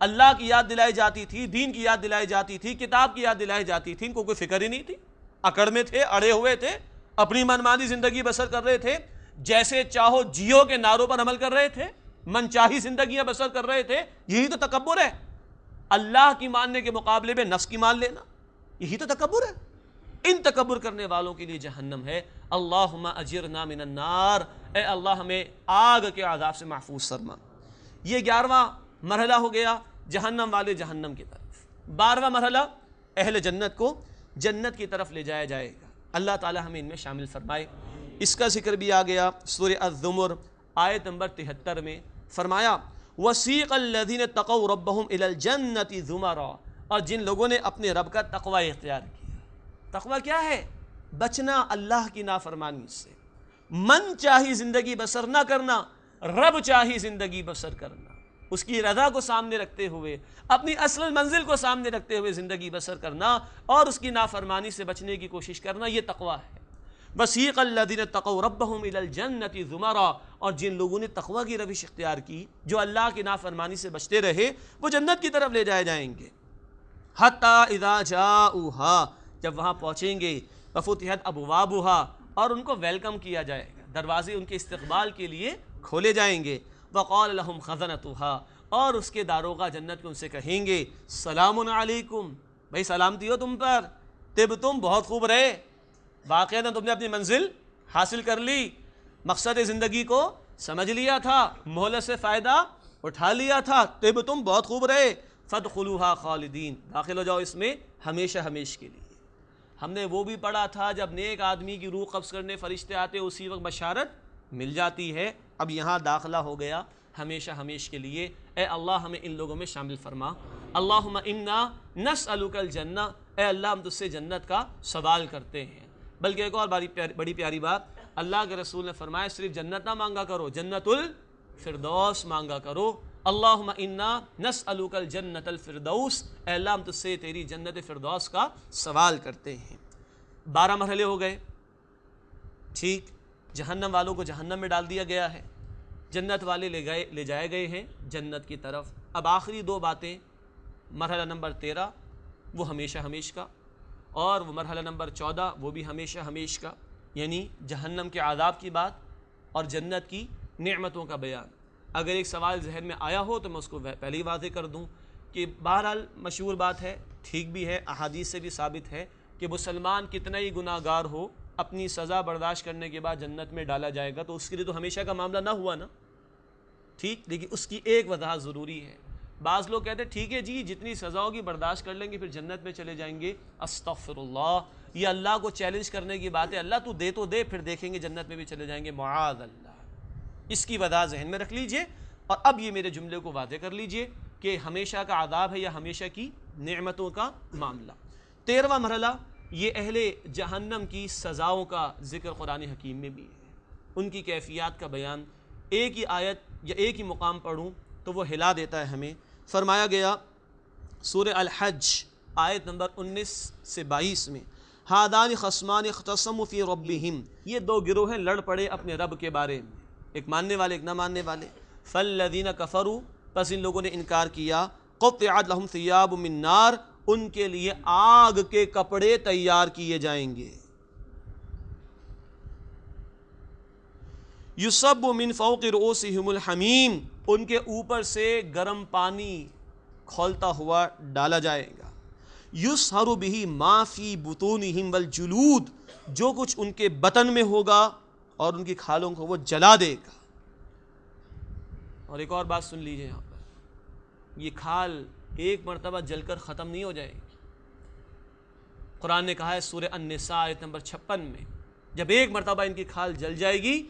اللہ کی یاد دلائی جاتی تھی، دین کی یاد دلائی جاتی تھی، کتاب کی یاد دلائی جاتی تھی، ان کو کوئی فکر ہی نہیں تھی، اکڑ میں تھے، اڑے ہوئے تھے، اپنی منمانی زندگی بسر کر رہے تھے، جیسے چاہو جیو کے نعروں پر عمل کر رہے تھے، من چاہی زندگیاں بسر کر رہے تھے۔ یہی تو تکبر ہے، اللہ کی ماننے کے مقابلے میں نفس کی مان لینا، یہی تو تکبر ہے۔ ان تکبر کرنے والوں کے لیے جہنم ہے۔ اللہم اجرنا من النار، اے اللہ ہمیں آگ کے عذاب سے محفوظ فرما۔ یہ 11واں مرحلہ ہو گیا جہنم والے جہنم کی طرف۔ 12واں مرحلہ اہل جنت کو جنت کی طرف لے جایا جائے گا، اللہ تعالی ہمیں ان میں شامل فرمائے۔ اس کا ذکر بھی آ گیا سورہ الزمر آیت نمبر 73 میں، فرمایا وَسِيقَ الَّذِينَ اتَّقَوْا رَبَّهُمْ إِلَى الْجَنَّةِ زُمَرًا، اور جن لوگوں نے اپنے رب کا تقوی اختیار کیا۔ تقوی کیا ہے؟ بچنا اللہ کی نافرمانی سے، من چاہی زندگی بسر نہ کرنا، رب چاہی زندگی بسر کرنا، اس کی رضا کو سامنے رکھتے ہوئے، اپنی اصل منزل کو سامنے رکھتے ہوئے زندگی بسر کرنا اور اس کی نافرمانی سے بچنے کی کوشش کرنا، یہ تقوی ہے۔ وَسِيقَ الَّذِينَ اتَّقَوْا رَبَّهُمْ إِلَى الْجَنَّةِ زُمَرًا، اور جن لوگوں نے تقوی کی روش اختیار کی، جو اللہ کی نافرمانی سے بچتے رہے، وہ جنت کی طرف لے جائے جائیں گے۔ حَتَّى إِذَا جَاءُوهَا، جب وہاں پہنچیں گے، وَفُتِحَتْ أَبْوَابُهَا، اور ان کو ویلکم کیا جائے گا، دروازے ان کے استقبال کے لیے کھولے جائیں گے۔ وَقَالَ لَهُمْ خَزَنَتُهَا، اور اس کے داروغہ جنت کو ان سے کہیں گے سلام علیکم، بھائی سلامتی ہو تم پر، طبتم، بہت خوب رہے، واقعہ تم نے اپنی منزل حاصل کر لی، مقصد زندگی کو سمجھ لیا تھا، مہلت سے فائدہ اٹھا لیا تھا، طبتم، بہت خوب رہے، فادخلوها خالدین، داخل ہو جاؤ اس میں ہمیشہ ہمیش کے لیے۔ ہم نے وہ بھی پڑھا تھا جب نیک آدمی کی روح قبض کرنے فرشتے آتے اسی وقت بشارت مل جاتی ہے، اب یہاں داخلہ ہو گیا ہمیشہ ہمیش کے لیے۔ اے اللہ ہمیں ان لوگوں میں شامل فرما۔ اللہم انا نسألک الجنہ، اے اللہ ہم تجھ سے جنت کا سوال کرتے ہیں۔ بلکہ ایک اور بڑی پیاری بات اللہ کے رسول نے فرمایا، صرف جنت نہ مانگا کرو، جنت الفردوس مانگا کرو۔ اللہم انا نسألک الجنت الفردوس، اے اللہ ہم تجھ سے تیری جنت فردوس کا سوال کرتے ہیں۔ 12 مرحلے ہو گئے، ٹھیک، جہنم والوں کو جہنم میں ڈال دیا گیا ہے، جنت والے لے جائے گئے ہیں جنت کی طرف۔ اب آخری 2 باتیں، مرحلہ نمبر 13 وہ ہمیشہ ہمیش کا، اور وہ مرحلہ نمبر 14 وہ بھی ہمیشہ ہمیش کا، یعنی جہنم کے عذاب کی بات اور جنت کی نعمتوں کا بیان۔ اگر ایک سوال ذہن میں آیا ہو تو میں اس کو پہلے ہی واضح کر دوں کہ بہرحال مشہور بات ہے، ٹھیک بھی ہے، احادیث سے بھی ثابت ہے کہ مسلمان کتنا ہی گناہ گار ہو، اپنی سزا برداشت کرنے کے بعد جنت میں ڈالا جائے گا، تو اس کے لیے تو ہمیشہ کا معاملہ نہ ہوا نا، ٹھیک، لیکن اس کی ایک وضاحت ضروری ہے۔ بعض لوگ کہتے ہیں ٹھیک ہے جی جتنی سزا ہوگی برداشت کر لیں گے پھر جنت میں چلے جائیں گے، استغفر اللہ، یہ اللہ کو چیلنج کرنے کی بات ہے، اللہ تو دے پھر دیکھیں گے جنت میں بھی چلے جائیں گے، معاذ اللہ۔ اس کی وضاحت ذہن میں رکھ لیجئے، اور اب یہ میرے جملے کو واضح کر لیجئے کہ ہمیشہ کا عذاب ہے یا ہمیشہ کی نعمتوں کا معاملہ۔ 13واں مرحلہ یہ اہل جہنم کی سزاؤں کا ذکر قرآن حکیم میں بھی ہے، ان کی کیفیات کا بیان۔ ایک ہی آیت یا ایک ہی مقام پڑھوں تو وہ ہلا دیتا ہے ہمیں۔ فرمایا گیا سورہ الحج آیت نمبر 19 سے 22 میں، ہادان خصمان اختصموا فی ربہم، یہ 2 گروہ ہیں لڑ پڑے اپنے رب کے بارے میں، ایک ماننے والے ایک نہ ماننے والے۔ فالذین کفروا، پس ان لوگوں نے انکار کیا، قطعت لہم ثیاب من نار، ان کے لیے آگ کے کپڑے تیار کیے جائیں گے۔ یصب من فوق رؤوسہم الحمیم، ان کے اوپر سے گرم پانی کھولتا ہوا ڈالا جائے گا۔ یصہر بہ ما فی بطونہم والجلود، جو کچھ ان کے بطن میں ہوگا اور ان کی کھالوں کو وہ جلا دے گا۔ اور ایک اور بات سن لیجئے یہاں پر، یہ کھال ایک مرتبہ جل کر ختم نہیں ہو جائے گی۔ قرآن نے کہا ہے سورہ النساء آیت نمبر 56 میں، جب ایک مرتبہ ان کی کھال جل جائے گی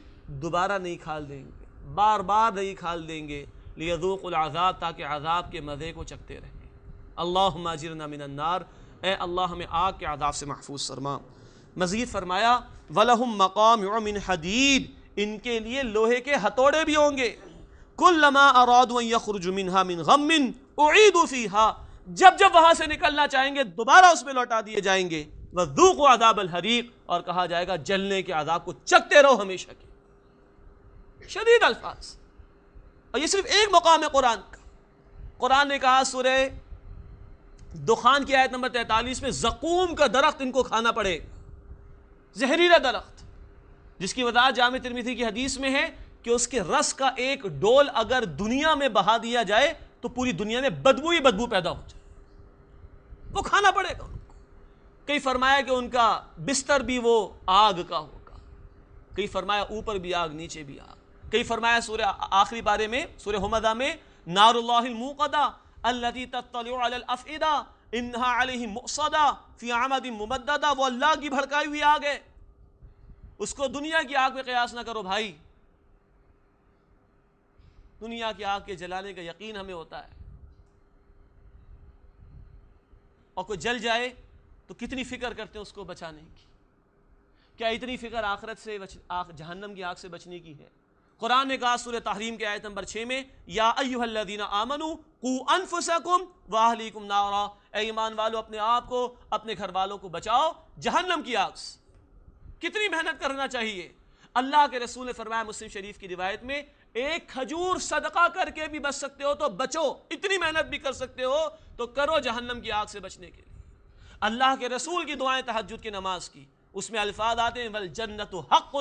دوبارہ نہیں کھال دیں گے، بار بار نہیں کھال دیں گے، لیذوقوا العذاب، تاکہ عذاب کے مزے کو چکھتے رہیں۔ اللہم اجرنا من النار، اے اللہ ہمیں آگ کے عذاب سے محفوظ فرما۔ مزید فرمایا وَلَهُمْ مَقَامِعُ مِنْ حَدِيدٍ، ان کے لیے لوہے کے ہتھوڑے بھی ہوں گے۔ كُلَّمَا أَرَادُوا أَن يَخْرُجُوا مِنْهَا مِنْ غَمٍّ، اعیدوا فیہا، جب جب وہاں سے نکلنا چاہیں گے دوبارہ اس میں لوٹا دیے جائیں گے، وذوقوا عذاب الحریق، اور کہا جائے گا جلنے کے عذاب کو چکھتے رہو ہمیشہ کے۔ شدید الفاظ، اور یہ صرف ایک مقام ہے قرآن کا۔ قرآن نے کہا سورہ دخان کی آیت نمبر 43 میں زقوم کا درخت ان کو کھانا پڑے گا، زہریلا درخت، جس کی وضاحت جامع ترمذی کی حدیث میں ہے کہ اس کے رس کا ایک ڈول اگر دنیا میں بہا دیا جائے تو پوری دنیا میں بدبو ہی بدبو پیدا ہو جائے، وہ کھانا پڑے گا ان کو۔ کئی فرمایا کہ ان کا بستر بھی وہ آگ کا ہوگا، کئی فرمایا اوپر بھی آگ نیچے بھی آگ، کئی فرمایا سورہ آخری بارے میں سورہ حمزہ میں نار اللہ الموقدہ التی تطلع علی الافئدہ انہا علیہم مؤصدہ فی عمد ممددہ، وہ اللہ کی بھڑکائی ہوئی آگ ہے، اس کو دنیا کی آگ پہ قیاس نہ کرو بھائی۔ دنیا کی آگ کے جلانے کا یقین ہمیں ہوتا ہے، اور کوئی جل جائے تو کتنی فکر کرتے ہیں اس کو بچانے کی، کیا اتنی فکر آخرت سے جہنم کی آگ سے بچنے کی ہے؟ قرآن نے کہا سورہ تحریم کے آیت نمبر 6 میں یا ایھا الذین آمنوا قوا انفسکم واہلیکم نارا، اے ایمان والو اپنے آپ کو اپنے گھر والوں کو بچاؤ جہنم کی آگ سے۔ کتنی محنت کرنا چاہیے۔ اللہ کے رسول نے فرمایا مسلم شریف کی روایت میں ایک کھجور صدقہ کر کے بھی بچ سکتے ہو تو بچو، اتنی محنت بھی کر سکتے ہو تو کرو جہنم کی آگ سے بچنے کے لیے۔ اللہ کے رسول کی دعائیں تہجد کی نماز کی، اس میں الفاظ آتے ہیں والجنت حق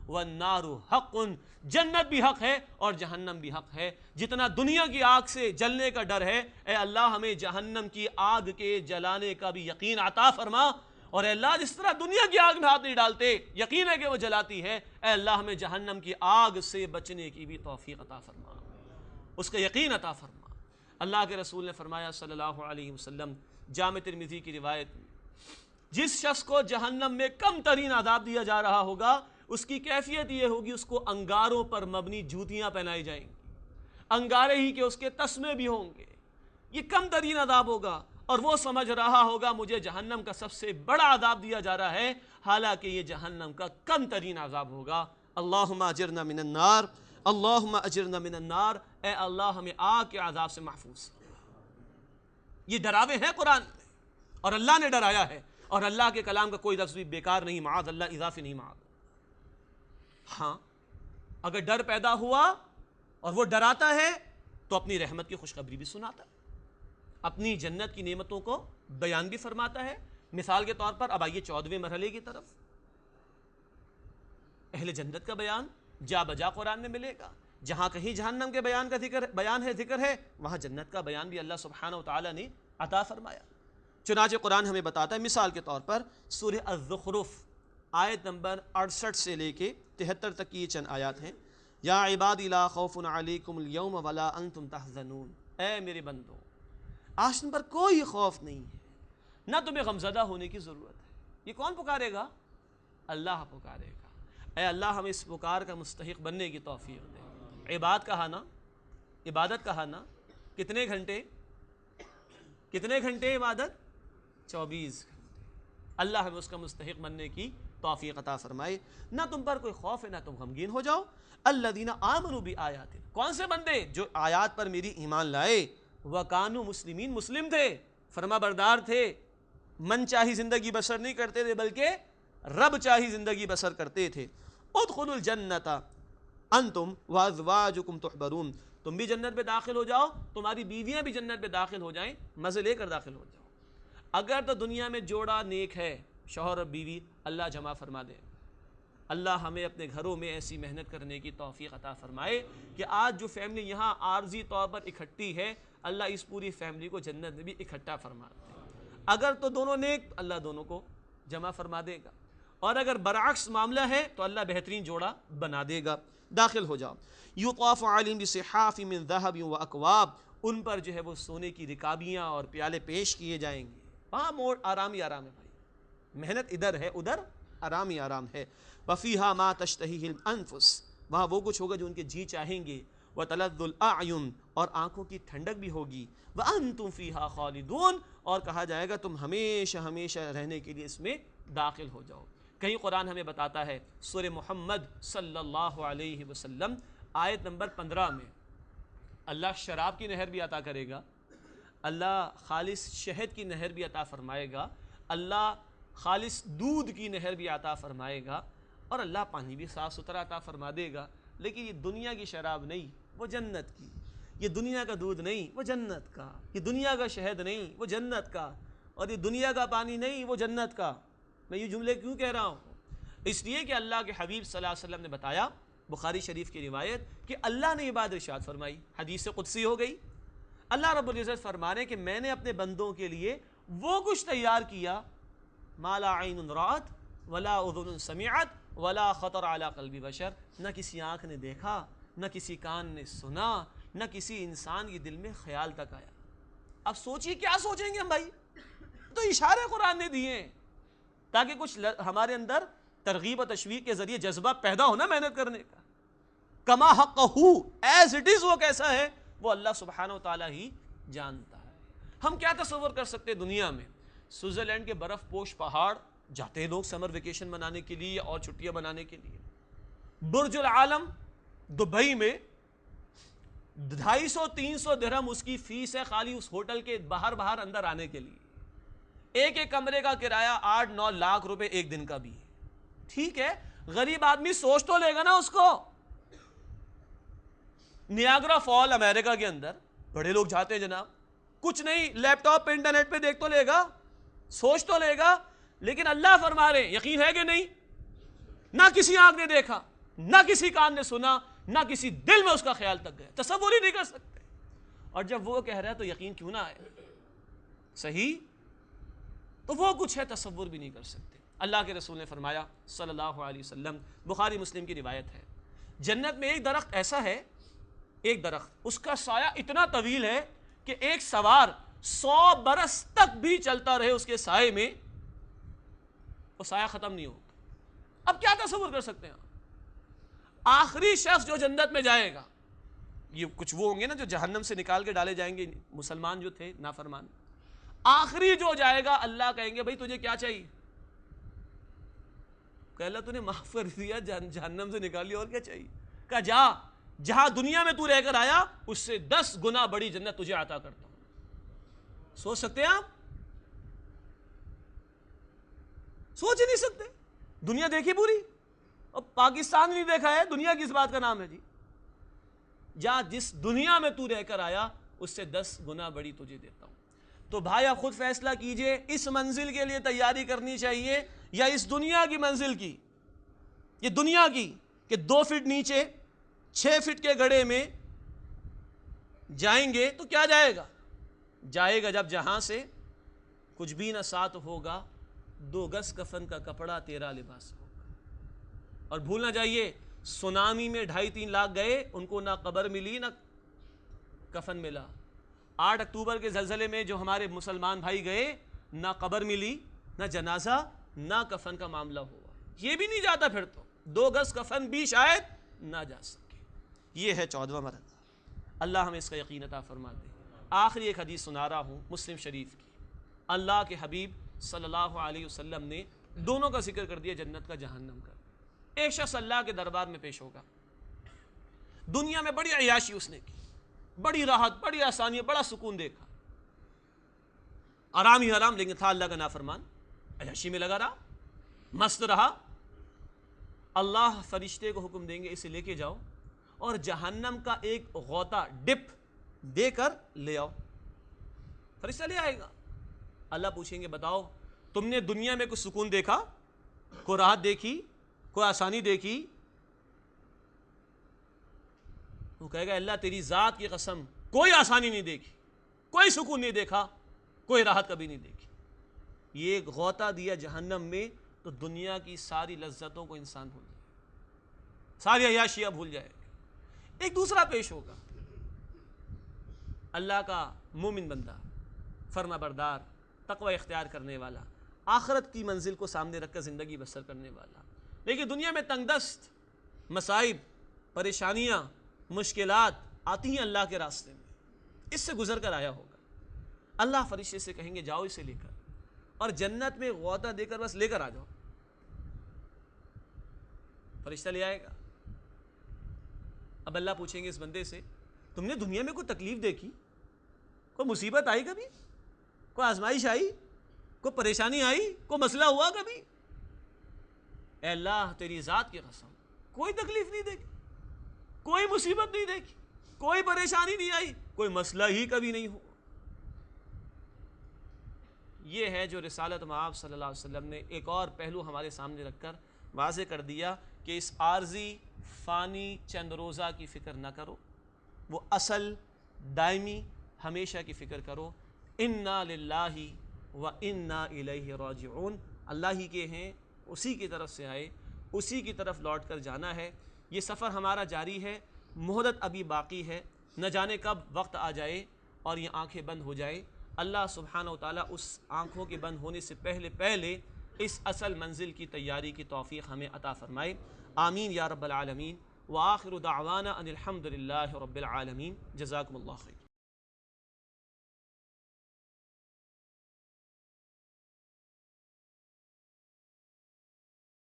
والنار حق، جنت بھی حق ہے اور جہنم بھی حق ہے۔ جتنا دنیا کی آگ سے جلنے کا ڈر ہے، اے اللہ ہمیں جہنم کی آگ کے جلانے کا بھی یقین عطا فرما، اور اے اللہ جس طرح دنیا کی آگ میں ہاتھ نہیں ڈالتے یقین ہے کہ وہ جلاتی ہے، اے اللہ ہمیں جہنم کی آگ سے بچنے کی بھی توفیق عطا فرما، اس کا یقین عطا فرما۔ اللہ کے رسول نے فرمایا صلی اللہ علیہ وسلم جامع ترمذی کی روایت میں، جس شخص کو جہنم میں کم ترین عذاب دیا جا رہا ہوگا اس کی کیفیت یہ ہوگی اس کو انگاروں پر مبنی جوتیاں پہنائی جائیں گی، انگارے ہی کہ اس کے تسمے بھی ہوں گے، یہ کم ترین عذاب ہوگا، اور وہ سمجھ رہا ہوگا مجھے جہنم کا سب سے بڑا عذاب دیا جا رہا ہے، حالانکہ یہ جہنم کا کم ترین عذاب ہوگا۔ اللہم اجرنا من النار، اللہم اجرنا من النار، اے اللہ ہمیں آگ کے عذاب سے محفوظ۔ یہ ڈراوے ہیں قرآن میں، اور اللہ نے ڈرایا ہے، اور اللہ کے کلام کا کوئی لفظ بھی بیکار نہیں، معاذ اللہ، اضافی نہیں، معاذ۔ ہاں اگر ڈر پیدا ہوا اور وہ ڈراتا ہے تو اپنی رحمت کی خوشخبری بھی سناتا ہے، اپنی جنت کی نعمتوں کو بیان بھی فرماتا ہے۔ مثال کے طور پر اب آئیے 14ویں مرحلے کی طرف، اہل جنت کا بیان جا بجا قرآن میں ملے گا، جہاں کہیں جہنم کے ذکر ہے وہاں جنت کا بیان بھی اللہ سبحانہ وتعالی نے عطا فرمایا۔ چنانچہ قرآن ہمیں بتاتا ہے، مثال کے طور پر سورہ الزخرف آیت نمبر 68 سے لے کے 73 تک کی یہ چند آیات ہیں۔ یا عبادی لا خوف علیکم اليوم ولا انتم تحزنون، اے میرے بندو آج تم پر کوئی خوف نہیں ہے، نہ تمہیں غمزدہ ہونے کی ضرورت ہے۔ یہ کون پکارے گا؟ اللہ پکارے گا۔ اے اللہ ہمیں اس پکار کا مستحق بننے کی توفیق دے۔ عبادت کہا نا، کتنے گھنٹے عبادت؟ 24 گھنٹے۔ اللہ ہمیں اس کا مستحق بننے کی توفیق عطا فرمائے۔ نہ تم پر کوئی خوف ہے، نہ تم غمگین ہو جاؤ۔ الذین آمنوا بآیاتنا، کون سے بندے؟ جو آیات پر میری ایمان لائے، وکانوا مسلمین، مسلم تھے، فرما بردار تھے، من چاہی زندگی بسر نہیں کرتے تھے بلکہ رب چاہی زندگی بسر کرتے تھے۔ ادخلوا الجنت انتم وازواجکم تحبرون، تم بھی جنت میں داخل ہو جاؤ، تمہاری بیویاں بھی جنت میں داخل ہو جائیں، مزے لے کر داخل ہو جاؤ۔ اگر تو دنیا میں جوڑا نیک ہے، شوہر اور بیوی، اللہ جمع فرما دے۔ اللہ ہمیں اپنے گھروں میں ایسی محنت کرنے کی توفیق عطا فرمائے کہ آج جو فیملی یہاں عارضی طور پر اکٹھی ہے، اللہ اس پوری فیملی کو جنت میں بھی اکٹھا فرما دے۔ اگر تو دونوں نیک، اللہ دونوں کو جمع فرما دے گا، اور اگر برعکس معاملہ ہے تو اللہ بہترین جوڑا بنا دے گا۔ داخل ہو جاؤ۔ یطاف علیہم بصحاف من ذہب واکواب، ان پر جو ہے وہ سونے کی رکابیاں اور پیالے پیش کیے جائیں گے۔ وہاں موڑ آرام ہی آرام ہے بھائی، محنت ادھر ہے، ادھر آرام ہی آرام ہے۔ وفیہا ما تشتہیہ الانفس، وہاں وہ کچھ ہوگا جو ان کے جی چاہیں گے۔ وتلذ الاعین، اور آنکھوں کی ٹھنڈک بھی ہوگی۔ وانتم فیہا خالدون، اور کہا جائے گا تم ہمیشہ ہمیشہ رہنے کے لیے اس میں داخل ہو جاؤ۔ کہیں قرآن ہمیں بتاتا ہے سورہ محمد صلی اللہ علیہ وسلم آیت نمبر 15 میں اللہ شراب کی نہر بھی عطا کرے گا، اللہ خالص شہد کی نہر بھی عطا فرمائے گا، اللہ خالص دودھ کی نہر بھی عطا فرمائے گا، اور اللہ پانی بھی صاف ستھرا عطا فرما دے گا. لیکن یہ دنیا کی شراب نہیں، وہ جنت کی. یہ دنیا کا دودھ نہیں، وہ جنت کا. یہ دنیا کا شہد نہیں، وہ جنت کا. اور یہ دنیا کا پانی نہیں، وہ جنت کا. میں یہ جملے کیوں کہہ رہا ہوں؟ اس لیے کہ اللہ کے حبیب صلی اللہ علیہ وسلم نے بتایا، بخاری شریف کی روایت، کہ اللہ نے یہ بات ارشاد فرمائی، حدیث قدسی ہو گئی. اللہ رب العزت فرما رہے کہ میں نے اپنے بندوں کے لیے وہ کچھ تیار کیا، ما لا عین رأت ولا اذن سمعت ولا خطر علی قلب بشر، نہ کسی آنکھ نے دیکھا، نہ کسی کان نے سنا، نہ کسی انسان کے دل میں خیال تک آیا. اب سوچیے کیا سوچیں گے ہم بھائی؟ تو اشارے قرآن نے دیے ہیں تاکہ کچھ ہمارے اندر ترغیب و تشویق کے ذریعے جذبہ پیدا ہونا محنت کرنے کا. کما حقہ، ایز اٹ از، وہ کیسا ہے وہ اللہ سبحانہ و تعالیٰ ہی جانتا ہے. ہم کیا تصور کر سکتے ہیں دنیا میں؟ سوئٹزرلینڈ کے برف پوش پہاڑ جاتے ہیں لوگ سمر ویکیشن منانے کے لیے اور چھٹیاں منانے کے لیے. برج العالم دبئی میں 250-300 درہم اس کی فیس ہے خالی اس ہوٹل کے باہر اندر آنے کے لیے. ایک کمرے کا کرایہ 8-9 لاکھ روپے ایک دن کا بھی ہے. ٹھیک ہے، غریب آدمی سوچ تو لے گا نا اس کو. نیاگرا فال امریکہ کے اندر بڑے لوگ جاتے ہیں جناب، کچھ نہیں، لیپ ٹاپ پہ انٹرنیٹ پہ دیکھ تو لے گا، سوچ تو لے گا. لیکن اللہ فرما رہے ہیں، یقین ہے کہ نہیں؟ نہ کسی آنکھ نے دیکھا، نہ کسی کان نے سنا، نہ کسی دل میں اس کا خیال تک گیا، تصور ہی نہیں کر سکتے. اور جب وہ کہہ رہا ہے تو یقین کیوں نہ آئے؟ صحیح، تو وہ کچھ ہے تصور بھی نہیں کر سکتے. اللہ کے رسول نے فرمایا صلی اللہ علیہ وسلم، بخاری مسلم کی روایت ہے، جنت میں ایک درخت ایسا ہے، ایک درخت اس کا سایہ اتنا طویل ہے کہ ایک سوار 100 برس تک بھی چلتا رہے اس کے سائے میں، وہ سایہ ختم نہیں ہوگا. اب کیا تصور کر سکتے ہیں آپ؟ آخری شخص جو جنت میں جائے گا، یہ کچھ وہ ہوں گے نا جو جہنم سے نکال کے ڈالے جائیں گے، مسلمان جو تھے نافرمان، آخری جو جائے گا اللہ کہیں گے بھائی تجھے کیا چاہیے؟ کہ اللہ تو نے معاف کر دیا، جہنم سے نکال لیا، اور کیا چاہیے؟ کہا جا، جہاں دنیا میں تو رہ کر آیا اس سے 10 گنا بڑی جنت تجھے عطا کرتا ہوں. سوچ سکتے ہیں آپ؟ سوچ ہی نہیں سکتے. دنیا دیکھی پوری، اور پاکستان نہیں دیکھا ہے، دنیا کس بات کا نام ہے جی؟ جا، جس دنیا میں تو رہ کر آیا اس سے 10 گنا بڑی تجھے دیتا ہوں. تو بھائی آپ خود فیصلہ کیجئے، اس منزل کے لیے تیاری کرنی چاہیے یا اس دنیا کی منزل کی؟ یہ دنیا کی کہ 2 فٹ نیچے 6 فٹ کے گڑھے میں جائیں گے تو کیا جائے گا؟ جائے گا جب جہاں سے کچھ بھی نہ ساتھ ہوگا، 2 گز کفن کا کپڑا تیرا لباس ہوگا. اور بھول نہ جائیے، سونامی میں 2.5-3 لاکھ گئے، ان کو نہ قبر ملی نہ کفن ملا. 8 اکتوبر کے زلزلے میں جو ہمارے مسلمان بھائی گئے، نہ قبر ملی، نہ جنازہ، نہ کفن کا معاملہ ہوا. یہ بھی نہیں جاتا پھر تو 2 گز کفن بھی شاید نہ جا سکے. یہ ہے 14واں مرحلہ. اللہ ہمیں اس کا یقین عطا فرما دے. آخری ایک حدیث سنا رہا ہوں مسلم شریف کی. اللہ کے حبیب صلی اللہ علیہ وسلم نے دونوں کا ذکر کر دیا، جنت کا جہنم کا. ایک شخص اللہ کے دربار میں پیش ہوگا، دنیا میں بڑی عیاشی اس نے کی، بڑی راحت، بڑی آسانی، بڑا سکون دیکھا، آرام ہی آرام، لیکن تھا اللہ کا نافرمان، عیاشی میں لگا رہا، مست رہا. اللہ فرشتے کو حکم دیں گے اسے لے کے جاؤ اور جہنم کا ایک غوطہ ڈپ دے کر لے آؤ. فرشتہ لے آئے گا. اللہ پوچھیں گے بتاؤ تم نے دنیا میں کوئی سکون دیکھا، کوئی راحت دیکھی، کوئی آسانی دیکھی؟ وہ کہے گا اللہ تیری ذات کی قسم کوئی آسانی نہیں دیکھی، کوئی سکون نہیں دیکھا، کوئی راحت کبھی نہیں دیکھی. یہ ایک غوطہ دیا جہنم میں تو دنیا کی ساری لذتوں کو انسان بھول جائے، ساری عیاشیاں بھول جائے. ایک دوسرا پیش ہوگا، اللہ کا مومن بندہ، فرما بردار، تقوی اختیار کرنے والا، آخرت کی منزل کو سامنے رکھ کر زندگی بسر کرنے والا، لیکن دنیا میں تنگ دست، مصائب، پریشانیاں، مشکلات آتی ہیں اللہ کے راستے میں، اس سے گزر کر آیا ہوگا. اللہ فرشتے سے کہیں گے جاؤ اسے لے کر، اور جنت میں غوطہ دے کر بس لے کر آ جاؤ. فرشتہ لے آئے گا. اب اللہ پوچھیں گے اس بندے سے تم نے دنیا میں کوئی تکلیف دیکھی، کوئی مصیبت آئی کبھی؟ کوئی آزمائش آئی؟ کوئی پریشانی آئی؟ کوئی مسئلہ ہوا کبھی؟ اے اللہ تیری ذات کی قسم کوئی تکلیف نہیں دیکھی، کوئی مصیبت نہیں دیکھی، کوئی پریشانی نہیں آئی، کوئی مسئلہ ہی کبھی نہیں ہوا۔ یہ ہے جو رسالت مآب صلی اللہ علیہ وسلم نے ایک اور پہلو ہمارے سامنے رکھ کر واضح کر دیا کہ اس عارضی فانی چند روزہ کی فکر نہ کرو، وہ اصل دائمی ہمیشہ کی فکر کرو۔ انا للہ و انا الیہ راجعون، اللہ ہی کے ہیں، اسی کی طرف سے آئے، اسی کی طرف لوٹ کر جانا ہے۔ یہ سفر ہمارا جاری ہے، مہلت ابھی باقی ہے، نہ جانے کب وقت آ جائے اور یہ آنکھیں بند ہو جائے۔ اللہ سبحانہ و تعالیٰ اس آنکھوں کے بند ہونے سے پہلے اس اصل منزل کی تیاری کی توفیق ہمیں عطا فرمائے، آمین یا رب العالمین۔ وآخر دعوانا ان الحمد للہ رب العالمین۔ جزاکم اللہ خیر۔